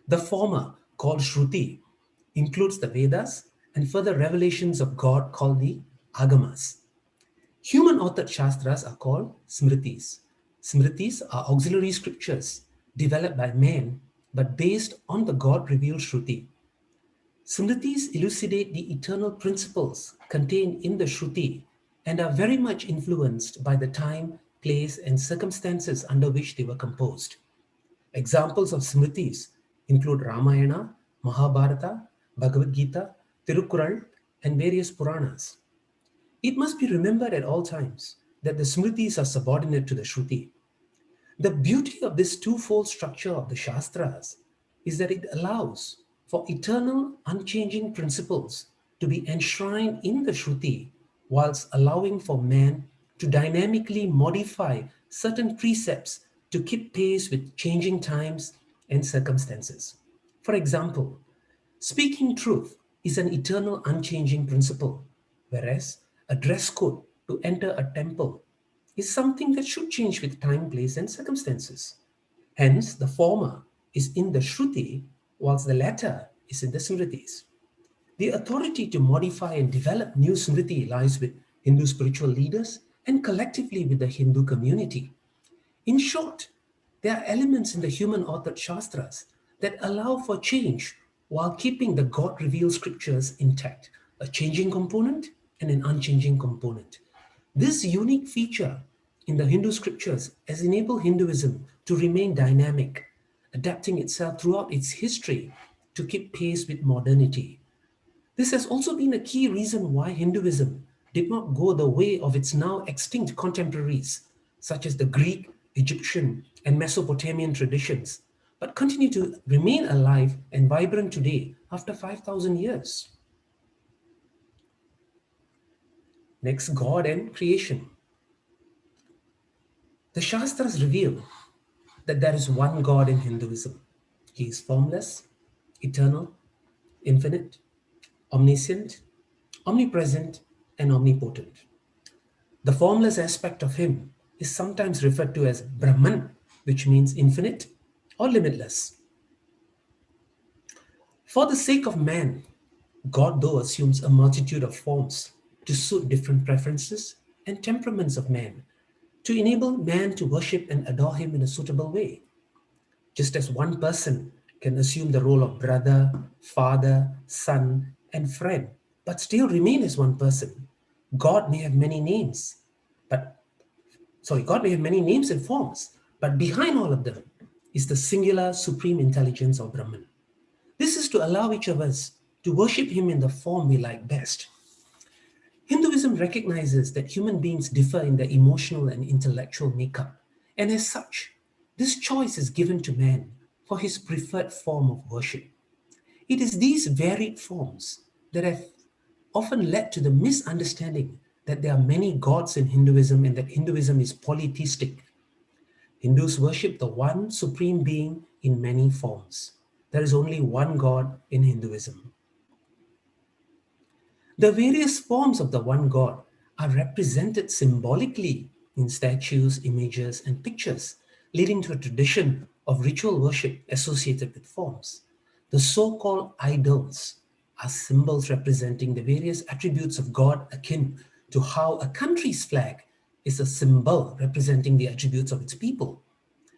The former, called Shruti, includes the Vedas and further revelations of God called the Agamas. Human-authored Shastras are called Smritis. Smritis are auxiliary scriptures developed by man but based on the God-revealed Shruti. Smritis elucidate the eternal principles contained in the Shruti and are very much influenced by the time, place, and circumstances under which they were composed. Examples of Smritis include Ramayana, Mahabharata, Bhagavad Gita, Tirukkural, and various Puranas. It must be remembered at all times that the Smritis are subordinate to the Shruti. The beauty of this twofold structure of the Shastras is that it allows for eternal, unchanging principles to be enshrined in the Shruti, whilst allowing for man to dynamically modify certain precepts to keep pace with changing times and circumstances. For example, speaking truth is an eternal, unchanging principle, whereas a dress code to enter a temple is something that should change with time, place, and circumstances. Hence, the former is in the Shruti, whilst the latter is in the Smritis. The authority to modify and develop new Smriti lies with Hindu spiritual leaders and collectively with the Hindu community. In short, there are elements in the human-authored Shastras that allow for change while keeping the God-revealed scriptures intact, a changing component and an unchanging component. This unique feature in the Hindu scriptures has enabled Hinduism to remain dynamic, adapting itself throughout its history to keep pace with modernity. This has also been a key reason why Hinduism did not go the way of its now extinct contemporaries, such as the Greek, Egyptian, and Mesopotamian traditions, but continue to remain alive and vibrant today after 5,000 years. Next, God and creation. The Shastras reveal that there is one God in Hinduism. He is formless, eternal, infinite, omniscient, omnipresent, and omnipotent. The formless aspect of him is sometimes referred to as Brahman, which means infinite or limitless. For the sake of man, God, though, assumes a multitude of forms to suit different preferences and temperaments of man, to enable man to worship and adore him in a suitable way. Just as one person can assume the role of brother, father, son, and friend, but still remain as one person, God may have many names, God may have many names and forms, but behind all of them is the singular supreme intelligence of Brahman. This is to allow each of us to worship him in the form we like best. Hinduism recognizes that human beings differ in their emotional and intellectual makeup, and as such, this choice is given to man for his preferred form of worship. It is these varied forms that have often led to the misunderstanding that there are many gods in Hinduism and that Hinduism is polytheistic. Hindus worship the one supreme being in many forms. There is only one God in Hinduism. The various forms of the one God are represented symbolically in statues, images, and pictures, leading to a tradition of ritual worship associated with forms. The so-called idols are symbols representing the various attributes of God, akin to how a country's flag is a symbol representing the attributes of its people.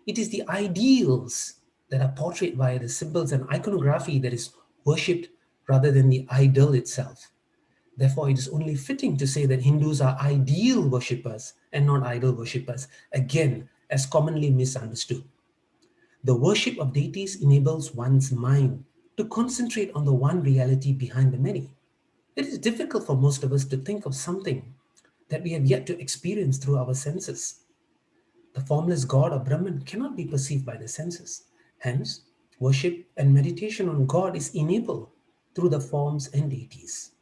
It is the ideals that are portrayed via the symbols and iconography that is worshipped rather than the idol itself. Therefore, it is only fitting to say that Hindus are ideal worshippers and not idol worshippers, again, as commonly misunderstood. The worship of deities enables one's mind to concentrate on the one reality behind the many. It is difficult for most of us to think of something that we have yet to experience through our senses. The formless God or Brahman cannot be perceived by the senses. Hence, worship and meditation on God is enabled through the forms and deities.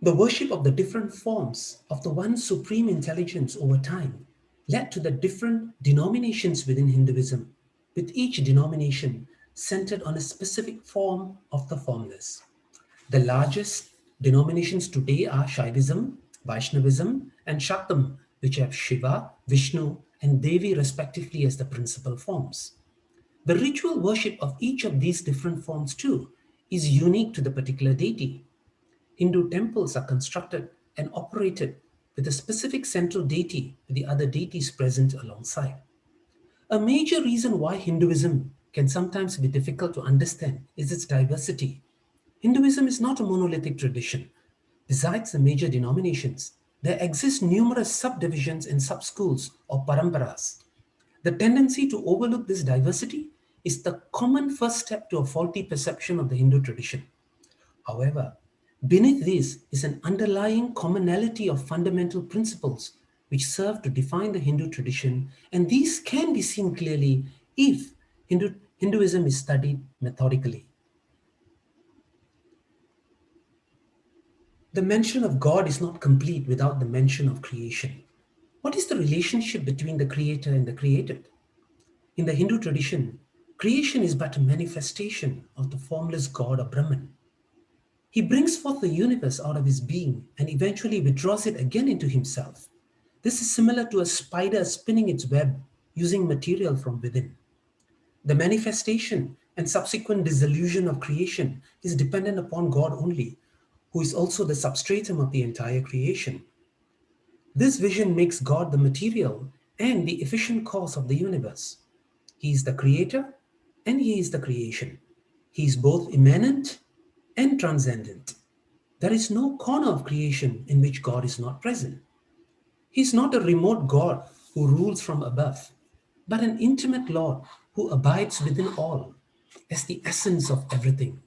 The worship of the different forms of the one supreme intelligence over time led to the different denominations within Hinduism, with each denomination centered on a specific form of the formless. The largest denominations today are Shaivism, Vaishnavism, and Shaktam, which have Shiva, Vishnu, and Devi respectively as the principal forms. The ritual worship of each of these different forms too is unique to the particular deity. Hindu temples are constructed and operated with a specific central deity with the other deities present alongside. A major reason why Hinduism can sometimes be difficult to understand is its diversity. Hinduism is not a monolithic tradition. Besides the major denominations, there exist numerous subdivisions and sub-schools or paramparas. The tendency to overlook this diversity is the common first step to a faulty perception of the Hindu tradition. However, beneath this is an underlying commonality of fundamental principles which serve to define the Hindu tradition, and these can be seen clearly if Hinduism is studied methodically. The mention of God is not complete without the mention of creation. What is the relationship between the creator and the created? In the Hindu tradition, creation is but a manifestation of the formless God or Brahman. He brings forth the universe out of his being and eventually withdraws it again into himself. This is similar to a spider spinning its web using material from within. The manifestation and subsequent dissolution of creation is dependent upon God only, who is also the substratum of the entire creation. This vision makes God the material and the efficient cause of the universe. He is the creator and he is the creation. He is both immanent and transcendent. There is no corner of creation in which God is not present. He is not a remote God who rules from above, but an intimate Lord who abides within all as the essence of everything.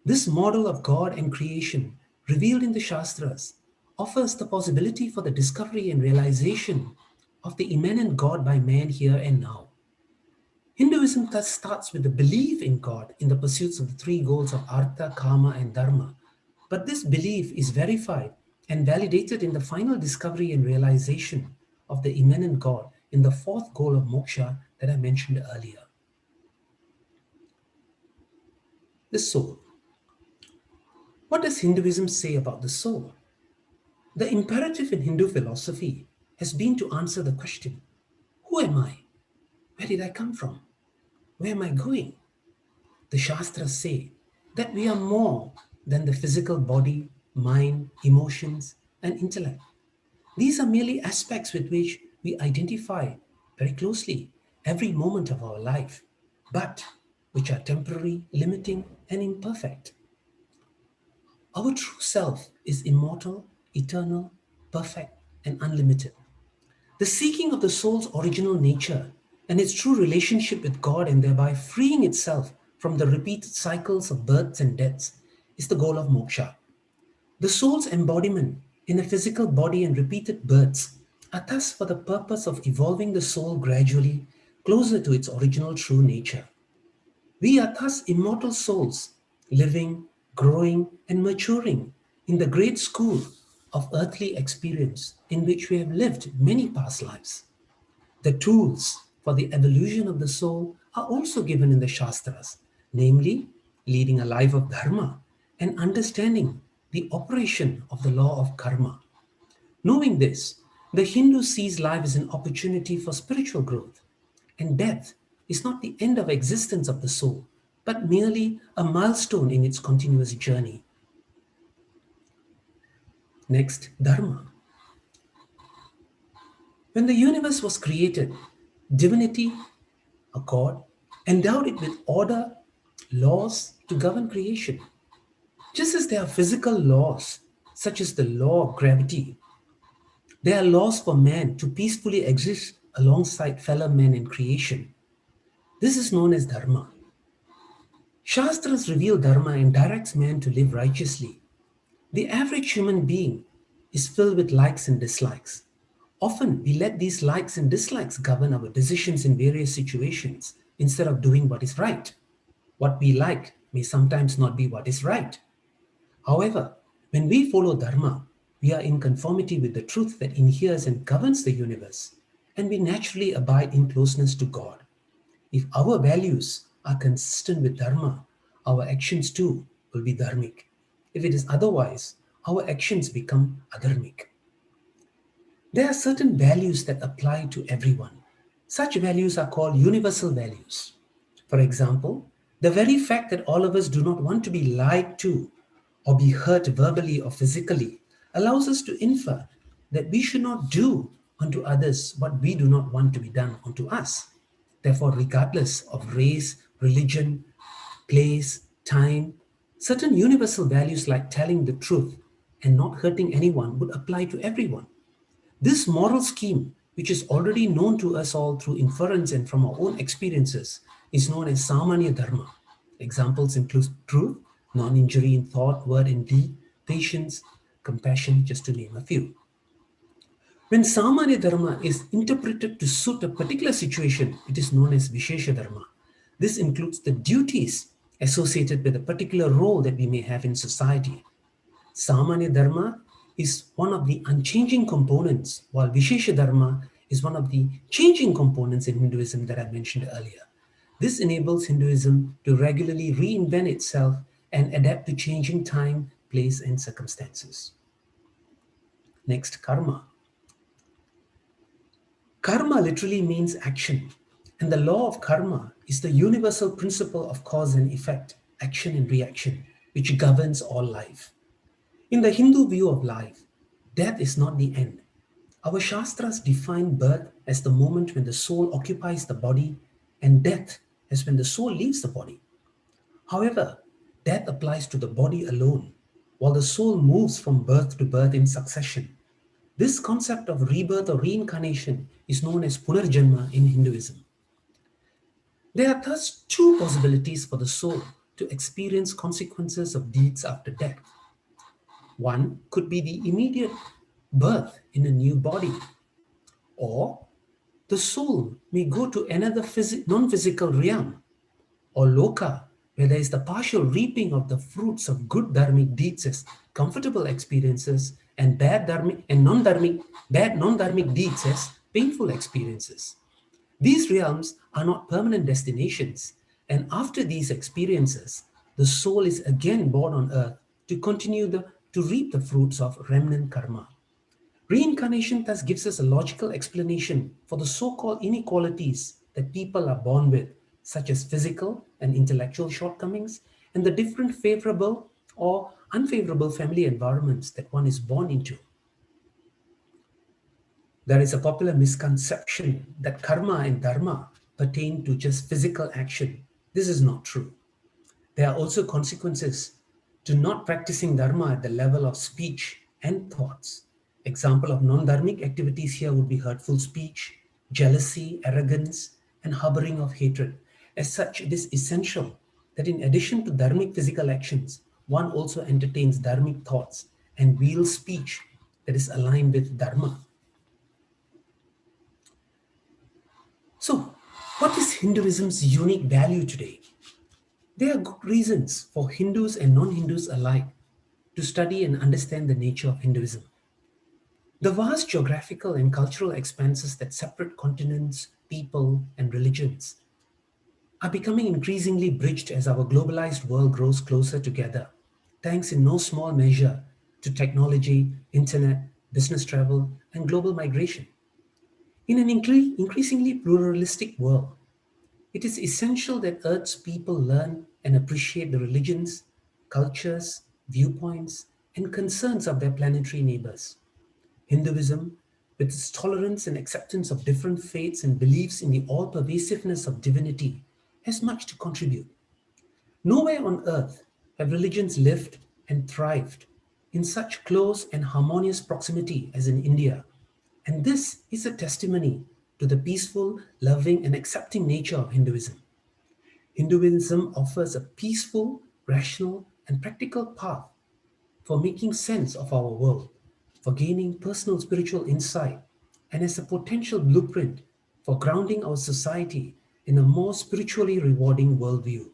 This model of God and creation revealed in the Shastras offers the possibility for the discovery and realization of the immanent God by man here and now. Hinduism thus starts with the belief in God in the pursuits of the three goals of Artha, Kama, and Dharma. But this belief is verified and validated in the final discovery and realization of the immanent God in the fourth goal of moksha that I mentioned earlier. The soul. What does Hinduism say about the soul? The imperative in Hindu philosophy has been to answer the question, who am I? Where did I come from? Where am I going? The Shastras say that we are more than the physical body, mind, emotions, and intellect. These are merely aspects with which we identify very closely every moment of our life, but which are temporary, limiting, and imperfect. Our true self is immortal, eternal, perfect, and unlimited. The seeking of the soul's original nature and its true relationship with God and thereby freeing itself from the repeated cycles of births and deaths is the goal of moksha. The soul's embodiment in a physical body and repeated births are thus for the purpose of evolving the soul gradually closer to its original true nature. We are thus immortal souls, living, growing, and maturing in the great school of earthly experience in which we have lived many past lives. The tools for the evolution of the soul are also given in the Shastras, namely leading a life of Dharma and understanding the operation of the law of karma. Knowing this, the Hindu sees life as an opportunity for spiritual growth, and death is not the end of existence of the soul, but merely a milestone in its continuous journey. Next, Dharma. When the universe was created, divinity, a god, endowed it with order, laws to govern creation. Just as there are physical laws, such as the law of gravity, there are laws for man to peacefully exist alongside fellow men in creation. This is known as Dharma. Shastras reveal Dharma and directs man to live righteously. The average human being is filled with likes and dislikes. Often we let these likes and dislikes govern our decisions in various situations instead of doing what is right. What we like may sometimes not be what is right. However, when we follow Dharma, we are in conformity with the truth that inheres and governs the universe, and we naturally abide in closeness to God. If our values are consistent with Dharma, our actions too will be dharmic. If it is otherwise, our actions become adharmic. There are certain values that apply to everyone. Such values are called universal values. For example, the very fact that all of us do not want to be lied to or be hurt verbally or physically allows us to infer that we should not do unto others what we do not want to be done unto us. Therefore, regardless of race, religion, place, time, certain universal values like telling the truth and not hurting anyone would apply to everyone. This moral scheme, which is already known to us all through inference and from our own experiences, is known as Samanya Dharma. Examples include truth, non-injury in thought, word, and deed, patience, compassion, just to name a few. When Samanya Dharma is interpreted to suit a particular situation, it is known as Vishesha Dharma. This includes the duties associated with a particular role that we may have in society. Samanya Dharma is one of the unchanging components, while Vishesha Dharma is one of the changing components in Hinduism that I mentioned earlier. This enables Hinduism to regularly reinvent itself and adapt to changing time, place, and circumstances. Next, karma. Karma literally means action, and the law of karma is the universal principle of cause and effect, action and reaction, which governs all life. In the Hindu view of life, death is not the end. Our Shastras define birth as the moment when the soul occupies the body and death as when the soul leaves the body. However, death applies to the body alone, while the soul moves from birth to birth in succession. This concept of rebirth or reincarnation is known as Punarjanma in Hinduism. There are thus two possibilities for the soul to experience consequences of deeds after death. One could be the immediate birth in a new body, or the soul may go to another non-physical realm, or loka, where there is the partial reaping of the fruits of good dharmic deeds as comfortable experiences and bad non-dharmic deeds as painful experiences. These realms are not permanent destinations, and after these experiences, the soul is again born on earth to continue to reap the fruits of remnant karma. Reincarnation thus gives us a logical explanation for the so-called inequalities that people are born with, such as physical and intellectual shortcomings, and the different favorable or unfavorable family environments that one is born into. There is a popular misconception that karma and dharma pertain to just physical action. This is not true. There are also consequences to not practicing dharma at the level of speech and thoughts. Example of non-dharmic activities here would be hurtful speech, jealousy, arrogance, and harboring of hatred. As such, it is essential that in addition to dharmic physical actions, one also entertains dharmic thoughts and wields speech that is aligned with dharma. So, what is Hinduism's unique value today? There are good reasons for Hindus and non-Hindus alike to study and understand the nature of Hinduism. The vast geographical and cultural expanses that separate continents, people, and religions are becoming increasingly bridged as our globalized world grows closer together. thanks in no small measure to technology, internet, business travel, and global migration. In an increasingly pluralistic world, it is essential that Earth's people learn and appreciate the religions, cultures, viewpoints, and concerns of their planetary neighbors. Hinduism, with its tolerance and acceptance of different faiths and beliefs in the all-pervasiveness of divinity, has much to contribute. Nowhere on earth have religions lived and thrived in such close and harmonious proximity as in India, and this is a testimony to the peaceful, loving, and accepting nature of Hinduism. Hinduism offers a peaceful, rational, and practical path for making sense of our world, for gaining personal spiritual insight, and as a potential blueprint for grounding our society in a more spiritually rewarding worldview.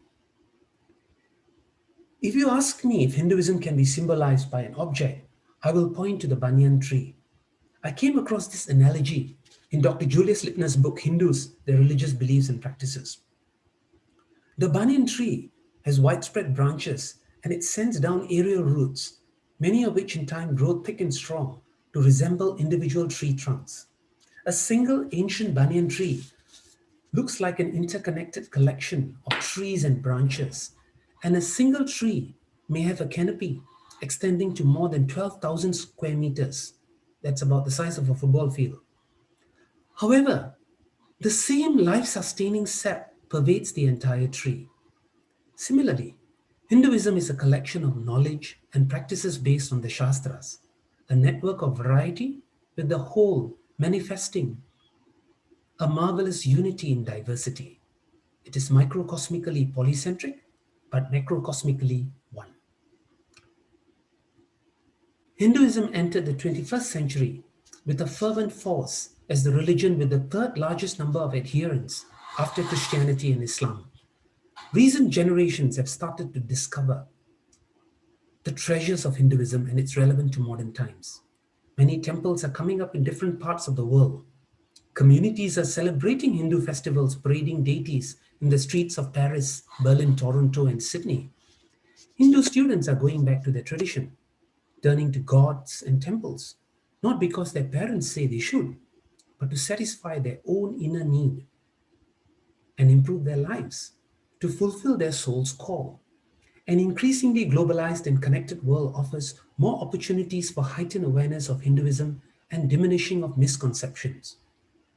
If you ask me if Hinduism can be symbolized by an object, I will point to the banyan tree. I came across this analogy in Dr. Julius Littner's book, Hindus, Their Religious Beliefs and Practices. The banyan tree has widespread branches and it sends down aerial roots, many of which in time grow thick and strong to resemble individual tree trunks. A single ancient banyan tree looks like an interconnected collection of trees and branches, and a single tree may have a canopy extending to more than 12,000 square meters. That's about the size of a football field. However, the same life-sustaining sap pervades the entire tree. Similarly, Hinduism is a collection of knowledge and practices based on the Shastras, a network of variety with the whole manifesting a marvelous unity in diversity. It is microcosmically polycentric, but macrocosmically one. Hinduism entered the 21st century with a fervent force as the religion with the third largest number of adherents after Christianity and Islam. Recent generations have started to discover the treasures of Hinduism and it's relevant to modern times. Many temples are coming up in different parts of the world. Communities are celebrating Hindu festivals, parading deities in the streets of Paris, Berlin, Toronto, and Sydney. Hindu students are going back to their tradition, turning to gods and temples, not because their parents say they should, but to satisfy their own inner need and improve their lives, to fulfill their soul's call. An increasingly globalized and connected world offers more opportunities for heightened awareness of Hinduism and diminishing of misconceptions.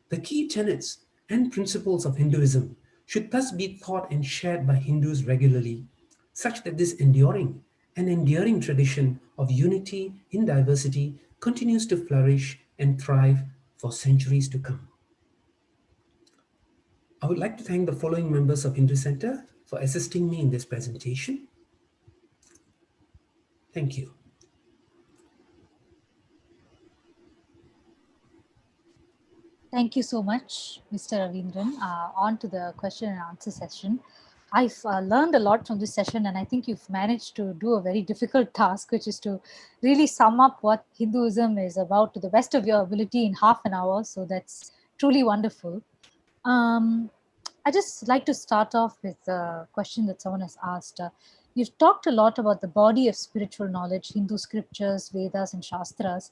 The key tenets and principles of Hinduism should thus be taught and shared by Hindus regularly, such that this enduring and endearing tradition of unity in diversity continues to flourish and thrive for centuries to come. I would like to thank the following members of Hindu Center for assisting me in this presentation. Thank you. Thank you so much, Mr. Ravenderan. On to the question and answer session. I've learned a lot from this session, and I think you've managed to do a very difficult task, which is to really sum up what Hinduism is about to the best of your ability in half an hour. So that's truly wonderful. I just like to start off with a question that someone has asked. You've talked a lot about the body of spiritual knowledge, Hindu scriptures, Vedas, and Shastras.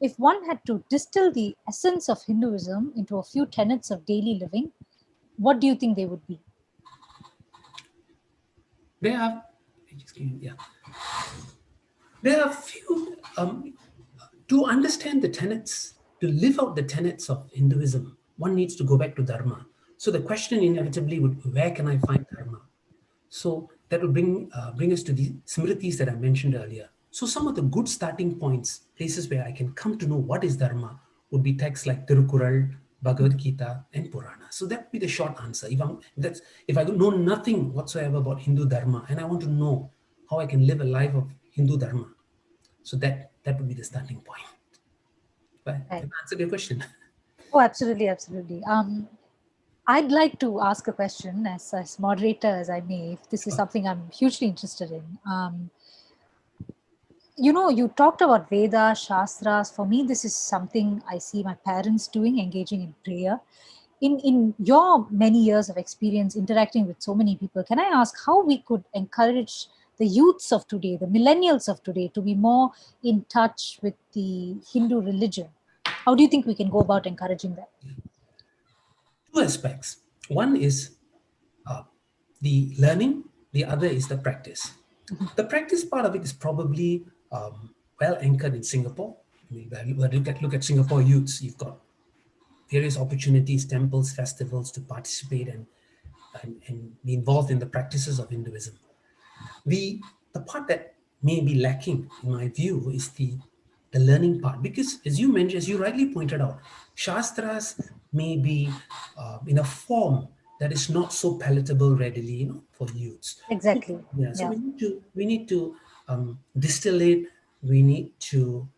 If one had to distill the essence of Hinduism into a few tenets of daily living, what do you think they would be? There are a few, to understand the tenets, to live out the tenets of Hinduism, one needs to go back to Dharma. So the question inevitably would, where can I find Dharma? So that will bring us to the Smritis that I mentioned earlier. So some of the good starting points, places where I can come to know what is Dharma, would be texts like Tirukkural, Bhagavad Gita, and Purana. So that would be the short answer. If I know nothing whatsoever about Hindu Dharma and I want to know how I can live a life of Hindu Dharma, so that would be the starting point. But right. That answered your question. Oh, absolutely, absolutely. I'd like to ask a question as moderator as I may, if this is something I'm hugely interested in. You talked about Vedas, Shastras. For me, this is something I see my parents doing, engaging in prayer. In your many years of experience interacting with so many people, can I ask how we could encourage the youths of today, the millennials of today, to be more in touch with the Hindu religion? How do you think we can go about encouraging that? Two aspects. One is the learning, the other is the practice. The practice part of it is probably well anchored in Singapore. I mean, look at Singapore youths. You've got various opportunities, temples, festivals to participate and be involved in the practices of Hinduism. The part that may be lacking, in my view, is the learning part, because as you mentioned, as you rightly pointed out, Shastras may be in a form that is not so palatable readily, for youths. Exactly. So we need to distill it. We need to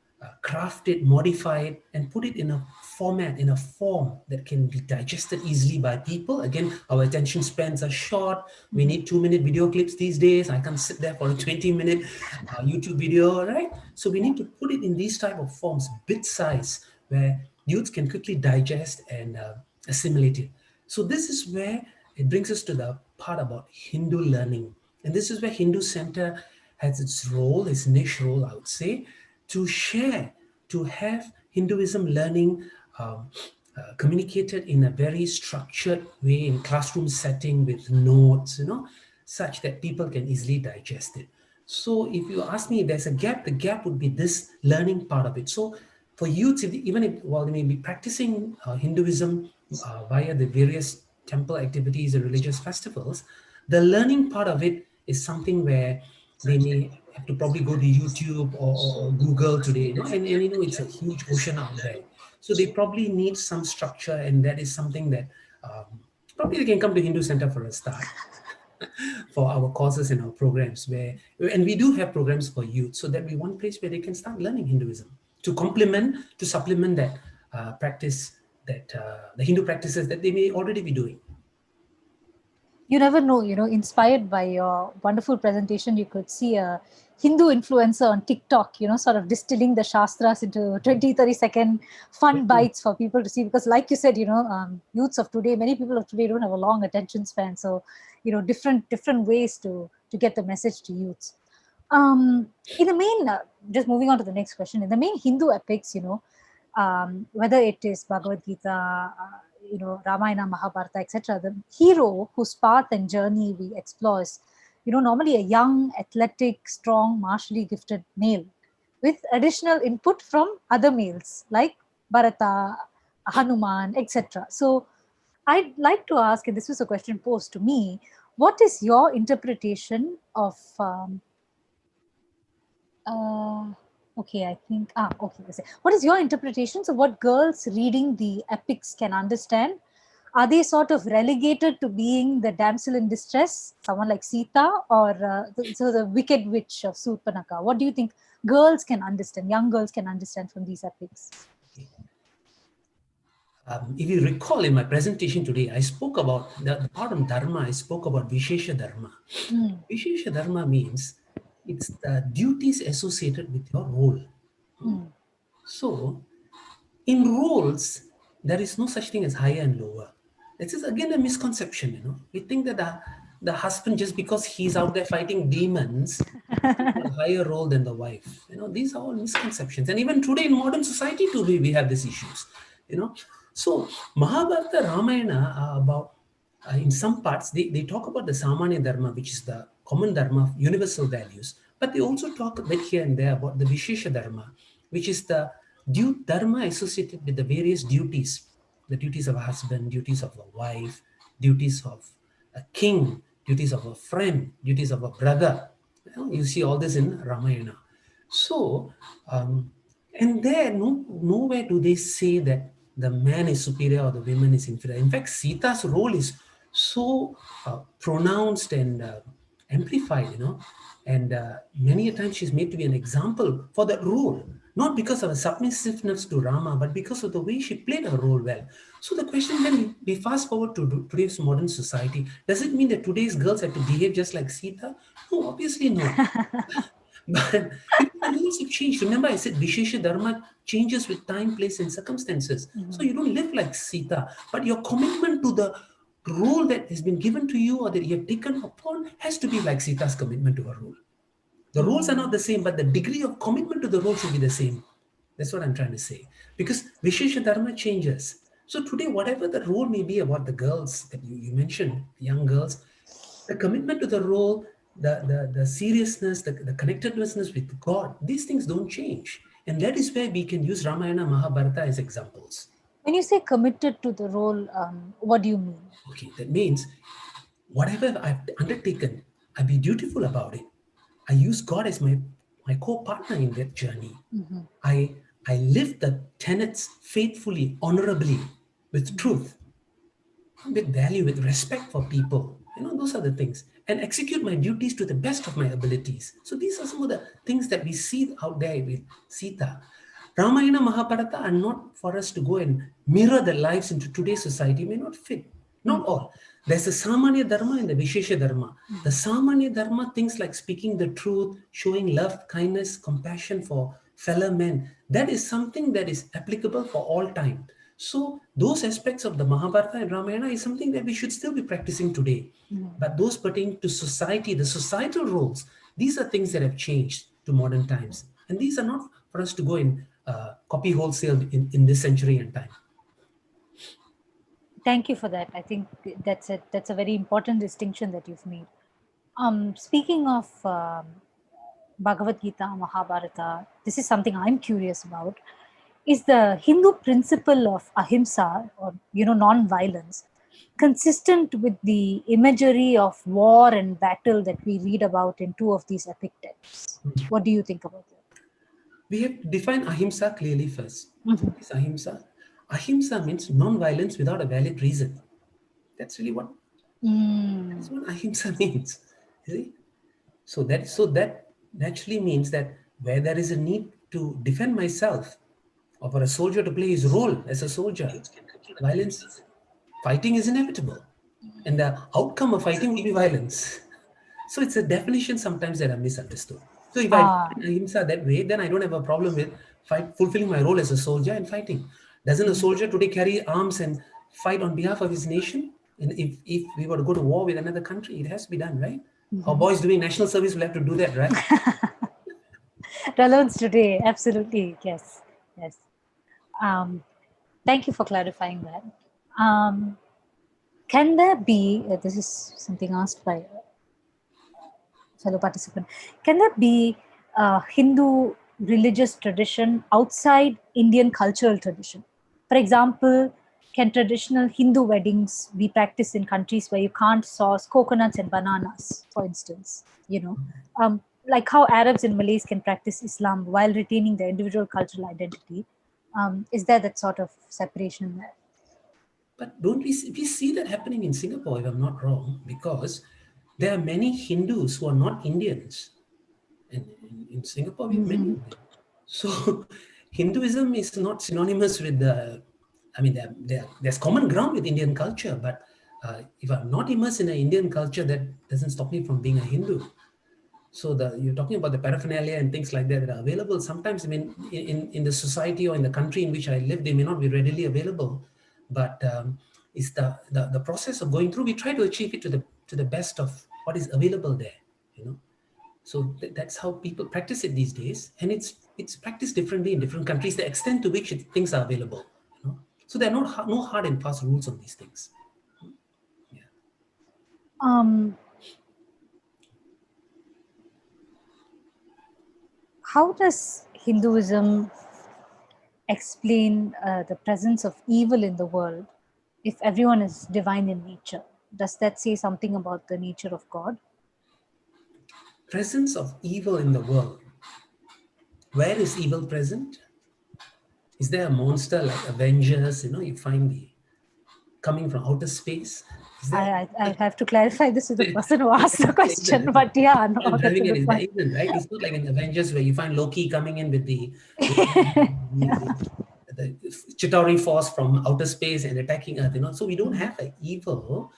craft it, modify it, and put it in a format, in a form that can be digested easily by people. Again, our attention spans are short. We need 2-minute video clips these days. I can't sit there for a 20-minute YouTube video, right? So we need to put it in these type of forms, bit size, where youths can quickly digest and assimilate it. So this is where it brings us to the part about Hindu learning. And this is where Hindu Center has its role, its niche role, I would say, to share, to have Hinduism learning communicated in a very structured way in classroom setting with notes, such that people can easily digest it. So if you ask me if there's a gap, the gap would be this learning part of it. So for youths, while they may be practicing Hinduism via the various temple activities and religious festivals, the learning part of it is something where they may have to probably go to YouTube or Google today, and it's a huge ocean out there. So they probably need some structure, and that is something that probably they can come to Hindu Center for a start. For our courses and our programs, and we do have programs for youth, so that be one place where they can start learning Hinduism to supplement that practice, that the Hindu practices that they may already be doing. You never know, inspired by your wonderful presentation, you could see a Hindu influencer on TikTok, sort of distilling the Shastras into 20-30-second fun bites for people to see. Because like you said, youths of today, many people of today don't have a long attention span. So, different ways to get the message to youths. In the main, just moving on to the next question, in the main Hindu epics, whether it is Bhagavad Gita, Ramayana, Mahabharata, etc., the hero whose path and journey we explore is, normally a young, athletic, strong, martially gifted male with additional input from other males like Bharata, Hanuman, etc. So I'd like to ask, and this was a question posed to me, what is your interpretation of what is your interpretation of what girls reading the epics can understand? Are they sort of relegated to being the damsel in distress, someone like Sita, or the wicked witch of Surpanaka? What do you think girls can understand, young girls can understand from these epics? If you recall in my presentation today, I spoke about the part of Dharma, I spoke about Vishesha Dharma. Vishesha Dharma means it's the duties associated with your role. So, in roles, there is no such thing as higher and lower. This is again a misconception, We think that the husband, just because he's out there fighting demons, has a higher role than the wife. These are all misconceptions. And even today in modern society too, we have these issues, So, Mahabharata, Ramayana are about, in some parts, they talk about the Samanya Dharma, which is the common Dharma of universal values. But they also talk a bit here and there about the Vishesha Dharma, which is the Dharma associated with the various duties. The duties of a husband, duties of a wife, duties of a king, duties of a friend, duties of a brother. You see all this in Ramayana. So, and there, nowhere do they say that the man is superior or the woman is inferior. In fact, Sita's role is so pronounced and amplified, and many a times she's made to be an example for that role, not because of her submissiveness to Rama, but because of the way she played her role well. So the question then, we fast forward to today's modern society, does it mean that today's girls have to behave just like Sita? No, obviously not. But the rules have changed. Remember, I said Vishesha Dharma changes with time, place, and circumstances. So you don't live like Sita, but your commitment to the role that has been given to you or that you have taken upon has to be like Sita's commitment to her role. The roles are not the same, but the degree of commitment to the roles will be the same. That's what I'm trying to say. Because Vishesha Dharma changes. So today, whatever the role may be about the girls that you mentioned, young girls, the commitment to the role, the seriousness, the connectedness with God, these things don't change. And that is where we can use Ramayana, Mahabharata as examples. When you say committed to the role, what do you mean? Okay, that means whatever I've undertaken, I be dutiful about it. I use God as my co-partner in that journey. Mm-hmm. I live the tenets faithfully, honorably, with truth, with value, with respect for people. Those are the things. And execute my duties to the best of my abilities. So these are some of the things that we see out there with Sita. Ramayana, Mahabharata are not for us to go and mirror the lives into today's society, may not fit. Not all. There's the Samanya Dharma and the Vishesha Dharma. The Samanya Dharma, things like speaking the truth, showing love, kindness, compassion for fellow men, that is something that is applicable for all time. So those aspects of the Mahabharata and Ramayana is something that we should still be practicing today. But those pertaining to society, the societal roles, these are things that have changed to modern times. And these are not for us to go and copy wholesale in this century and time. Thank you for that. I think that's a very important distinction that you've made. Speaking of Bhagavad Gita, Mahabharata, this is something I'm curious about. Is the Hindu principle of ahimsa, or non-violence, consistent with the imagery of war and battle that we read about in two of these epic texts? What do you think about that? We have to define ahimsa clearly first. What is ahimsa? Ahimsa means non-violence without a valid reason. That's really what that's what ahimsa means. You see? So that naturally means that where there is a need to defend myself, or for a soldier to play his role as a soldier, violence, fighting is inevitable. And the outcome of fighting will be violence. So it's a definition sometimes that are misunderstood. So if I define ahimsa that way, then I don't have a problem with fulfilling my role as a soldier and fighting. Doesn't a soldier today carry arms and fight on behalf of his nation? And if we were to go to war with another country, it has to be done, right? Our boys doing national service will have to do that, right? Relevance today, absolutely, yes. Thank you for clarifying that. Can there be, this is something asked by a fellow participant, can there be a Hindu religious tradition outside Indian cultural tradition? For example, can traditional Hindu weddings be practiced in countries where you can't source coconuts and bananas, for instance? Like how Arabs and Malays can practice Islam while retaining their individual cultural identity. Is there that sort of separation there? But don't we see that happening in Singapore, if I'm not wrong, because there are many Hindus who are not Indians. And in Singapore, we have many of them. So Hinduism is not synonymous with there's common ground with Indian culture, but if I'm not immersed in an Indian culture, that doesn't stop me from being a Hindu. So you're talking about the paraphernalia and things like that are available. Sometimes, in the society or in the country in which I live, they may not be readily available. But it's the process of going through. We try to achieve it to the best of what is available there. So that's how people practice it these days, and it's practiced differently in different countries. The extent to which things are available. So there are no hard and fast rules on these things. Yeah. How does Hinduism explain the presence of evil in the world if everyone is divine in nature? Does that say something about the nature of God? Presence of evil in the world. Where is evil present? Is there a monster like Avengers? You find coming from outer space? I have to clarify this with the person who asked the question, but yeah, no, that's a good point. Right? It's not like in Avengers where you find Loki coming in with the Chitauri force from outer space and attacking Earth. So we don't have an evil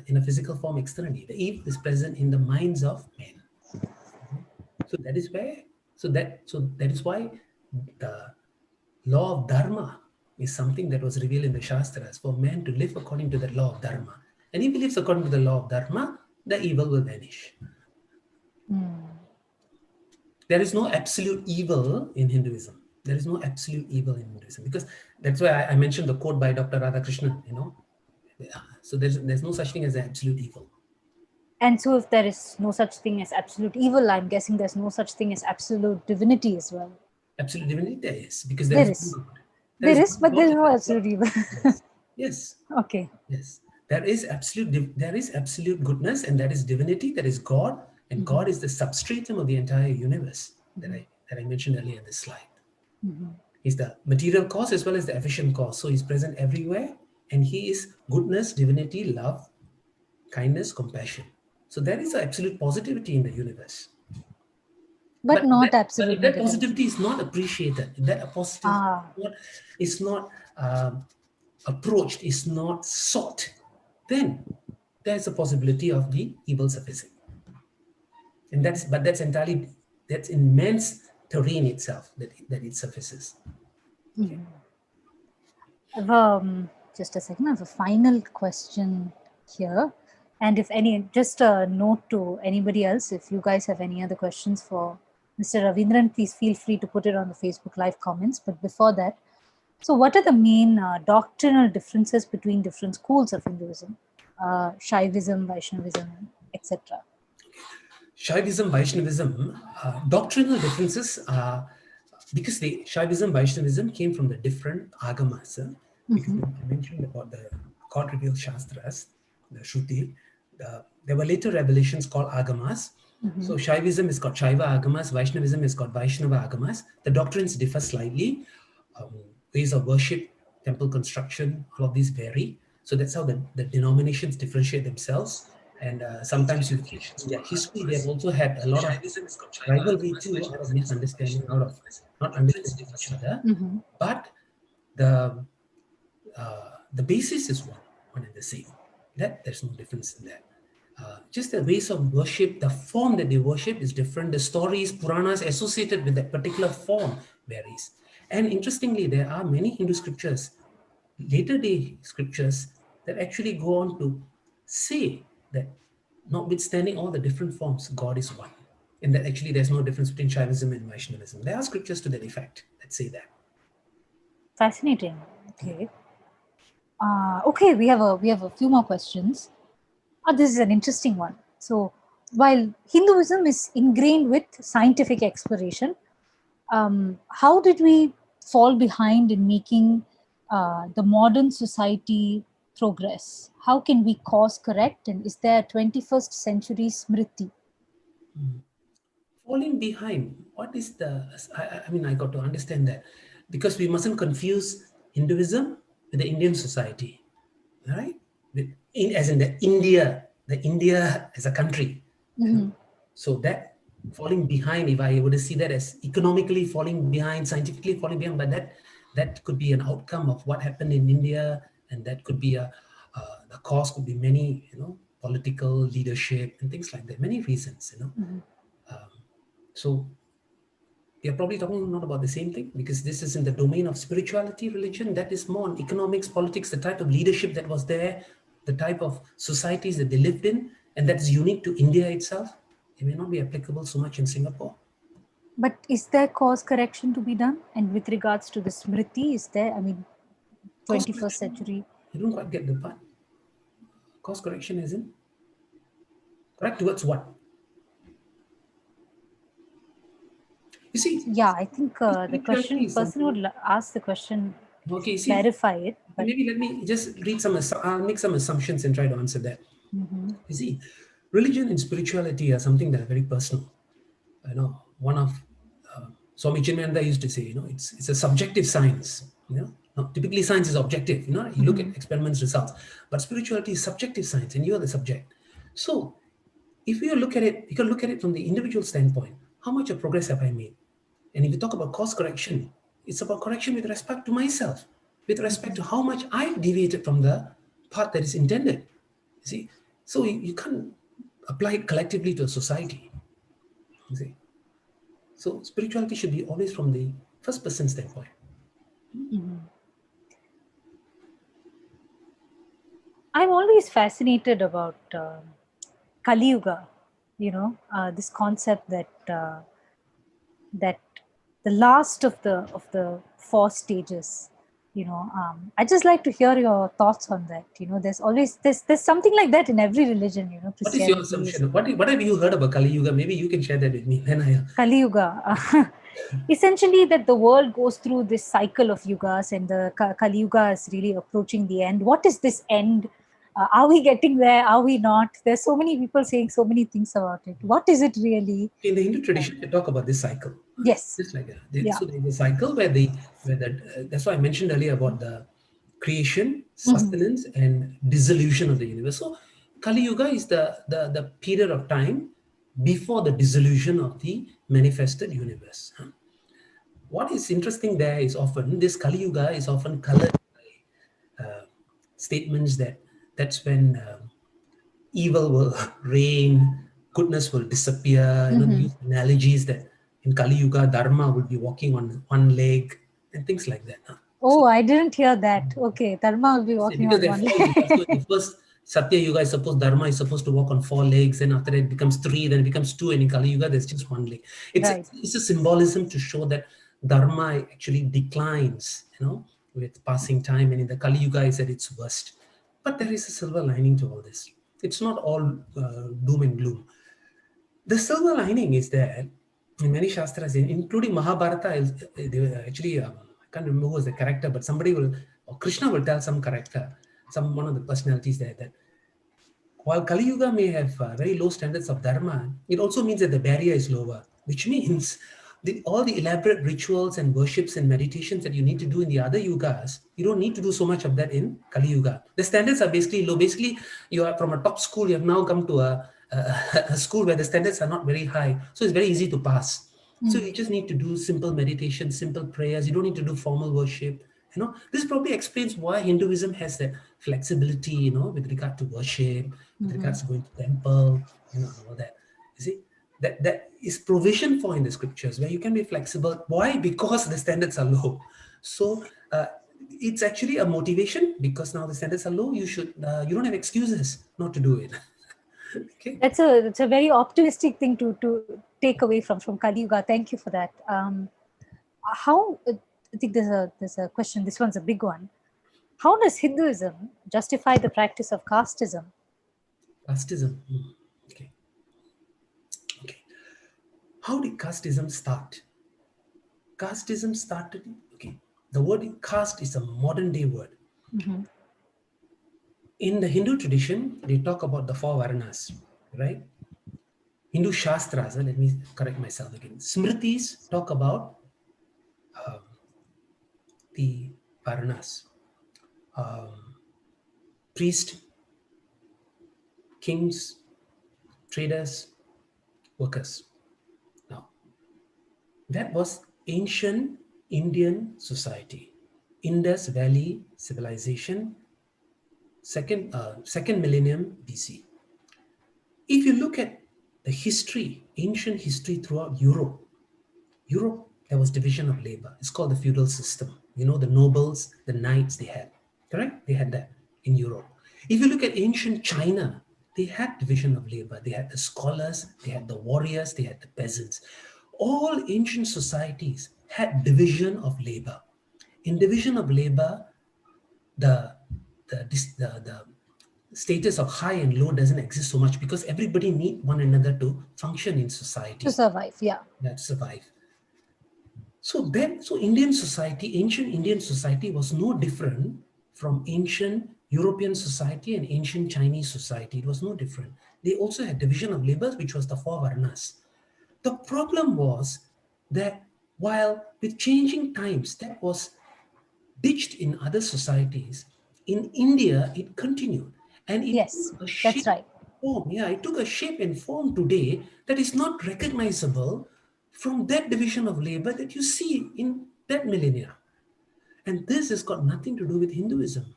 in a physical form externally. The evil is present in the minds of men. So that is where. So that is why the law of Dharma is something that was revealed in the Shastras for man to live according to the law of Dharma. And if he lives according to the law of Dharma, the evil will vanish. There is no absolute evil in Hinduism. There is no absolute evil in Hinduism, because that's why I mentioned the quote by Dr. Radhakrishnan, So there's no such thing as absolute evil. And so if there is no such thing as absolute evil, I'm guessing there's no such thing as absolute divinity as well. Absolute divinity, there is, because there is. There is, but there's no absolute evil. Yes. Okay. Yes. There is absolute goodness, and that is divinity, that is God, and God is the substratum of the entire universe that I mentioned earlier in this slide. He's the material cause as well as the efficient cause. So he's present everywhere, and he is goodness, divinity, love, kindness, compassion. So there is an absolute positivity in the universe. But not absolute if that positivity is not appreciated, if that positivity is not approached, is not sought, then there's a possibility of the evil surfacing. And that's in man's terrain itself that it surfaces. Okay. Just a second, I have a final question here. And if just a note to anybody else, if you guys have any other questions for Mr. Ravenderan, please feel free to put it on the Facebook Live comments. But before that, so what are the main doctrinal differences between different schools of Hinduism? Shaivism, Vaishnavism, etc. Shaivism, Vaishnavism, doctrinal differences are because the Shaivism, Vaishnavism came from the different agamas. Because I mentioned about the God-revealed Shastras, the Shruti. There were later revelations called agamas. So Shaivism is called Shaiva agamas, Vaishnavism is called Vaishnava agamas. The doctrines differ slightly. Ways of worship, temple construction, all of these vary. So that's how the denominations differentiate themselves. And sometimes in their history, they have also had a lot of rivalry too, out of misunderstanding, out of not understanding each other. But the basis is one and the same. There's no difference in that. Just the ways of worship, the form that they worship is different. The stories, Puranas associated with that particular form varies. And interestingly, there are many Hindu scriptures, later day scriptures, that actually go on to say that notwithstanding all the different forms, God is one. And that actually there's no difference between Shaivism and Vaishnavism. There are scriptures to that effect that say that. Fascinating. Okay. Okay, we have a few more questions. This is an interesting one. So, while Hinduism is ingrained with scientific exploration, how did we fall behind in making the modern society progress? How can we course correct? And is there a 21st century smriti? Falling behind, what is the, I got to understand that, because we mustn't confuse Hinduism with the Indian society, right? As in the India as a country. So that falling behind, if I were to see that as economically falling behind, scientifically falling behind, but that could be an outcome of what happened in India, and that could be the cause could be many, political leadership and things like that, many reasons, So we are probably talking not about the same thing, because this is in the domain of spirituality, religion. That is more on economics, politics, the type of leadership that was there, the type of societies that they lived in, and that's unique to India itself. It may not be applicable so much in Singapore. But is there course correction to be done? And with regards to the smriti, is there, 21st century? I don't quite get the part. Course correction isn't? Correct towards what? You see? Yeah, I think the person would ask the question, clarify it. But maybe let me just I'll make some assumptions and try to answer that. You see, religion and spirituality are something that are very personal. One of Swami Chinmayanda used to say, it's a subjective science. Typically science is objective. You look at experiments, results, but spirituality is subjective science, and you are the subject. So, if you look at it from the individual standpoint, how much of progress have I made? And if you talk about course correction, it's about correction with respect to myself, with respect to how much I've deviated from the path that is intended. You see, so you can't apply it collectively to a society. You see, so spirituality should be always from the first person standpoint. I'm always fascinated about Kali Yuga, this concept that the last of the four stages. I just like to hear your thoughts on that. There's something like that in every religion. What is your Christianity, assumption? What have you heard about Kali Yuga? Maybe you can share that with me. Then Kali Yuga. Essentially, that the world goes through this cycle of yugas, and the Kali Yuga is really approaching the end. What is this end? Are we getting there? Are we not? There's so many people saying so many things about it. What is it really? in the Hindu tradition, they talk about this cycle. Yes. Just like that. Yeah. So there's a cycle where that's why I mentioned earlier about the creation, sustenance, and dissolution of the universe. So Kali Yuga is the period of time before the dissolution of the manifested universe. What is interesting there is often this Kali Yuga is often colored by statements that's when evil will reign, goodness will disappear. These analogies that in Kali Yuga, Dharma will be walking on one leg and things like that. Oh, I didn't hear that. Okay, Dharma will be walking Because on one so leg. in the first Satya Yuga, I suppose Dharma is supposed to walk on 4 legs, and after that it becomes 3, then it becomes 2, and in Kali Yuga there's just 1 leg. It's a symbolism to show that Dharma actually declines, with passing time, and in the Kali Yuga is at its worst. But there is a silver lining to all this. It's not all doom and gloom. The silver lining is that in many shastras, including Mahabharata, they were actually, I can't remember who was the character, but Krishna will tell some character, one of the personalities there, that while Kali Yuga may have very low standards of Dharma, it also means that the barrier is lower, which means all the elaborate rituals and worships and meditations that you need to do in the other yugas, you don't need to do so much of that in Kali Yuga. The standards are basically low. Basically, you are from a top school, you have now come to a school where the standards are not very high. So it's very easy to pass. So you just need to do simple meditation, simple prayers. You don't need to do formal worship. This probably explains why Hinduism has that flexibility, with regard to worship, with regards to going to temple, all that. You see, that is provision for in the scriptures where you can be flexible. Why? Because the standards are low. So it's actually a motivation, because now the standards are low. You don't have excuses not to do it. Okay. That's a very optimistic thing to take away from Kali Yuga. Thank you for that. I think there's a question. This one's a big one. How does Hinduism justify the practice of casteism? Casteism. Okay. How did casteism start? Casteism started. Okay. The word caste is a modern day word. In the Hindu tradition, they talk about the 4 Varnas, right? Hindu Shastras, let me correct myself again. Smritis talk about the Varnas. Priest, kings, traders, workers. Now, that was ancient Indian society. Indus Valley civilization, second millennium BC. If you look at the history, ancient history throughout Europe, there was division of labor. It's called the feudal system. The nobles, the knights, they had, correct? They had that in Europe. If you look at ancient China, they had division of labor. They had the scholars, they had the warriors, they had the peasants. All ancient societies had division of labor. In division of labor, the status of high and low doesn't exist so much, because everybody need one another to function in society. To survive, yeah. To survive. So Indian society, ancient Indian society was no different from ancient European society and ancient Chinese society. It was no different. They also had division of labor, which was the 4 Varnas. The problem was that while with changing times, that was ditched in other societies, in India, it continued. And it took a shape, that's right. Form. Yeah, it took a shape and form today that is not recognizable from that division of labor that you see in that millennia. And this has got nothing to do with Hinduism.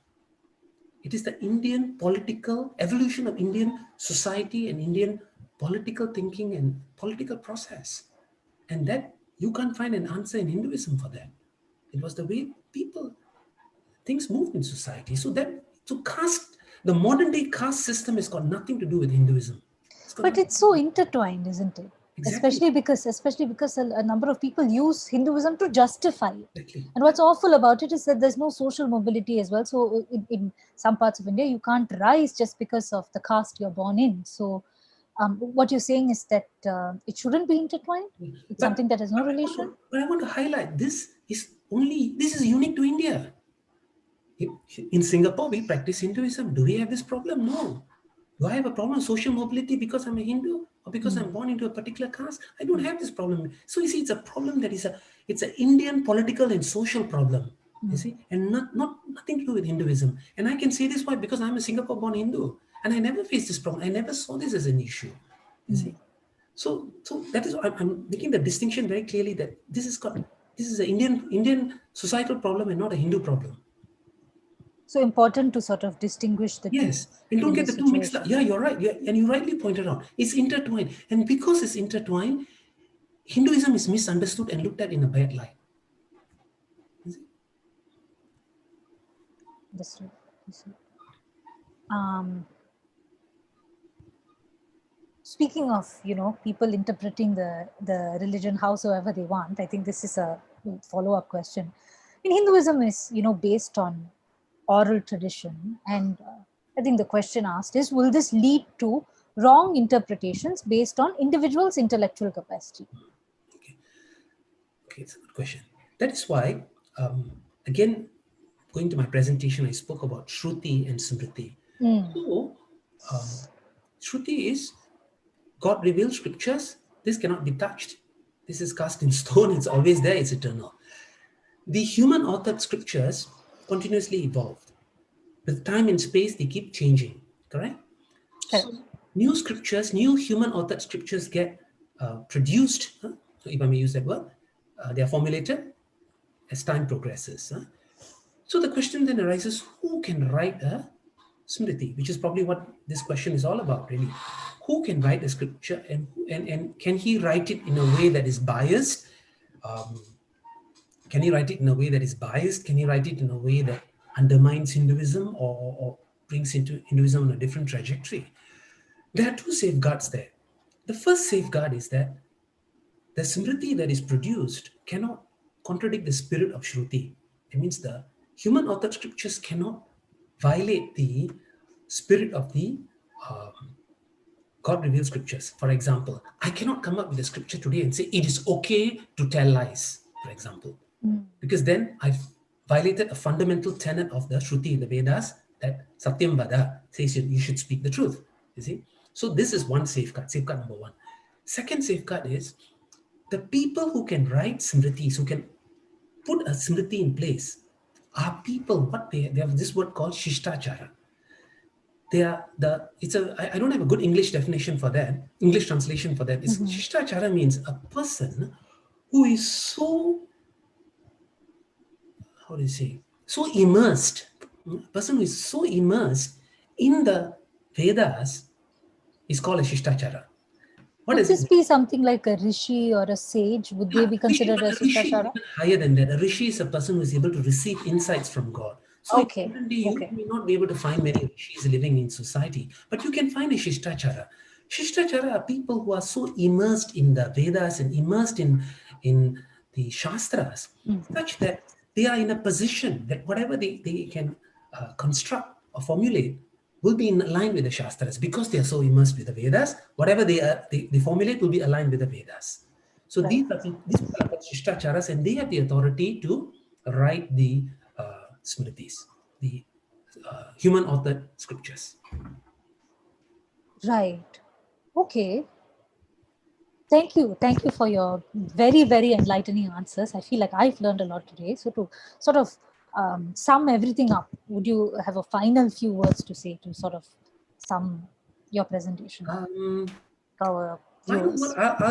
It is the Indian political evolution of Indian society and Indian political thinking and political process. And that you can't find an answer in Hinduism for that. It was the way things moved in society. So caste, the modern day caste system has got nothing to do with Hinduism. But it's so intertwined, isn't it? Exactly. Especially because a number of people use Hinduism to justify it. Exactly. And what's awful about it is that there's no social mobility as well. So in some parts of India, you can't rise just because of the caste you're born in. So what you're saying is that it shouldn't be intertwined. It's something that has no relation. But I want to highlight this is unique to India. In Singapore, we practice Hinduism. Do we have this problem? No. Do I have a problem with social mobility because I'm a Hindu or because I'm born into a particular caste? I don't have this problem. So you see, it's a problem that it's an Indian political and social problem. You see, and nothing to do with Hinduism. And I can say this why, because I'm a Singapore-born Hindu, and I never faced this problem. I never saw this as an issue. You see, so that is why I'm making the distinction very clearly that this is an Indian societal problem and not a Hindu problem. So important to sort of distinguish the two. Yes, and don't get the two mixed up. Yeah, you're right. Yeah, and you rightly pointed out, it's intertwined. And because it's intertwined, Hinduism is misunderstood and looked at in a bad light. That's right. Speaking of, people interpreting the religion howsoever they want, I think this is a follow-up question. Hinduism is, based on oral tradition, and I think the question asked is, will this lead to wrong interpretations based on individuals' intellectual capacity? Okay, it's a good question. That is why, again, going to my presentation, I spoke about Shruti and Smriti. So, Shruti is God-revealed scriptures. This cannot be touched. This is cast in stone. It's always there. It's eternal. The human-authored scriptures continuously evolved. With time and space, they keep changing, correct? So new scriptures, new human-authored scriptures get produced, if I may use that word. They are formulated as time progresses. So the question then arises, who can write a Smriti, which is probably what this question is all about, really. Who can write a scripture and can he write it in a way that is biased? Can he write it in a way that is biased? Can he write it in a way that undermines Hinduism or brings into Hinduism on a different trajectory? There are two safeguards there. The first safeguard is that the Smriti that is produced cannot contradict the spirit of Shruti. It means the human authored scriptures cannot violate the spirit of the God-revealed scriptures. For example, I cannot come up with a scripture today and say it is okay to tell lies, for example. Because then I've violated a fundamental tenet of the Shruti, the Vedas, that Satyam Vada says you should speak the truth. You see? So this is one safeguard number one. Second safeguard is the people who can write Smritis, who can put a Smriti in place, are people, they have this word called Shishtachara. I don't have a good English definition for that, English translation for that. Shishtachara means a person who is so, so immersed. A person who is so immersed in the Vedas is called a Shishtachara. Would this be something like a rishi or a sage? Would they be considered a Shishtachara? Higher than that. A rishi is a person who is able to receive insights from God. So you may not be able to find many rishis living in society, but you can find a Shishtachara. Shishtachara are people who are so immersed in the Vedas and immersed in the Shastras, such that they are in a position that whatever they can construct or formulate will be in line with the Shastras because they are so immersed with the Vedas. Whatever they formulate will be aligned with the Vedas. So these are called Shishthacharas, and they have the authority to write the Smritis, the human-authored scriptures. Right. Okay. Thank you for your very, very enlightening answers. I feel like I've learned a lot today. So to sort of sum everything up, would you have a final few words to say to sort of sum your presentation? I'll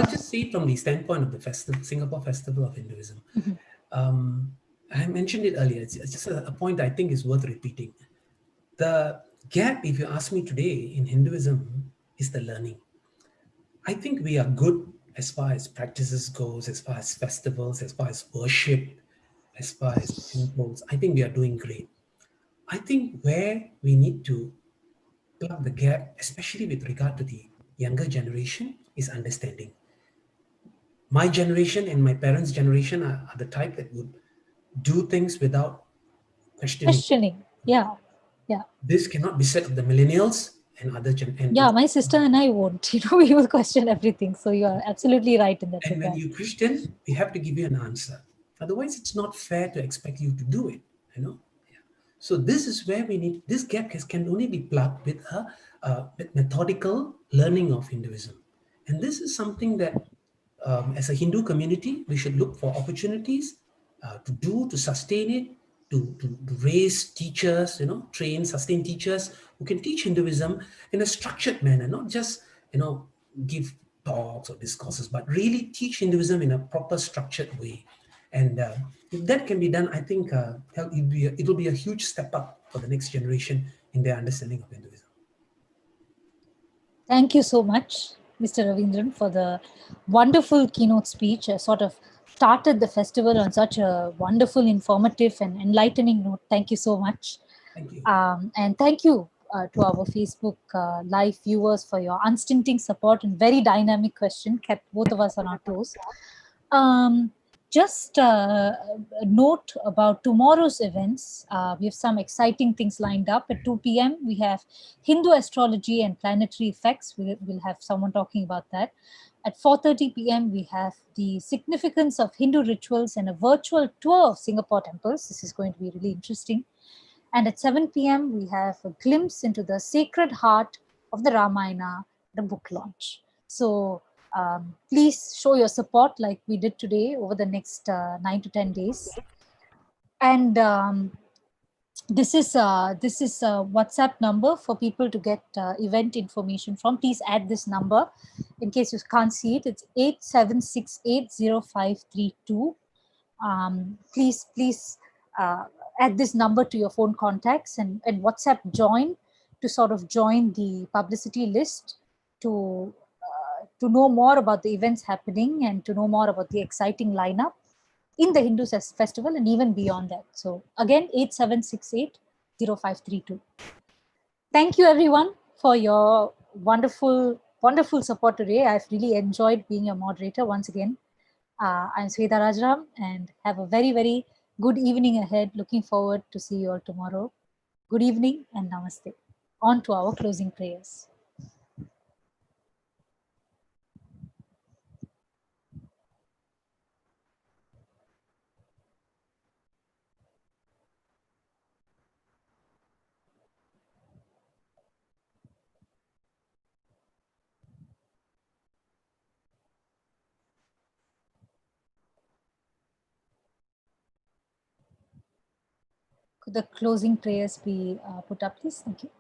just say it from the standpoint of the Singapore Festival of Hinduism. I mentioned it earlier. It's just a point I think is worth repeating. The gap, if you ask me today, in Hinduism is the learning. I think we are good as far as practices goes, as far as festivals, as far as worship, as far as temples. I think we are doing great. I think where we need to plug the gap, especially with regard to the younger generation is understanding. My generation and my parents' generation are the type that would do things without questioning. Yeah. This cannot be said of the millennials and other Yeah, my sister and I won't. We will question everything. So you are absolutely right in that And regard. when you question, we have to give you an answer. Otherwise, it's not fair to expect you to do it. So this is where we need, this gap can only be plugged with a methodical learning of Hinduism. And this is something that as a Hindu community, we should look for opportunities to sustain it, to raise teachers, train, sustain teachers who can teach Hinduism in a structured manner, not just, give talks or discourses, but really teach Hinduism in a proper structured way. And if that can be done, I think it will be a huge step up for the next generation in their understanding of Hinduism. Thank you so much, Mr. Ravenderan, for the wonderful keynote speech. I sort of started the festival on such a wonderful, informative and enlightening note. Thank you so much. Thank you. And thank you to our Facebook live viewers for your unstinting support and very dynamic question, kept both of us on our toes. Just a note about tomorrow's events. We have some exciting things lined up. At 2 p.m., we have Hindu astrology and planetary effects. We'll have someone talking about that. At 4:30 p.m., we have the significance of Hindu rituals and a virtual tour of Singapore temples. This is going to be really interesting. And at 7 p.m., we have a glimpse into the sacred heart of the Ramayana, the book launch. So please show your support like we did today over the next 9 to 10 days. And this is a WhatsApp number for people to get event information from. Please add this number in case you can't see it. It's 87680532. Please add this number to your phone contacts and WhatsApp join to sort of join the publicity list to know more about the events happening and to know more about the exciting lineup in the Hindu festival and even beyond that. So again, 87680532. Thank you everyone for your wonderful support today. I've really enjoyed being your moderator once again. I'm Sweta Rajaram and have a very, very good evening ahead. Looking forward to see you all tomorrow. Good evening and namaste. On to our closing prayers. Could the closing prayers be put up, please? Thank you.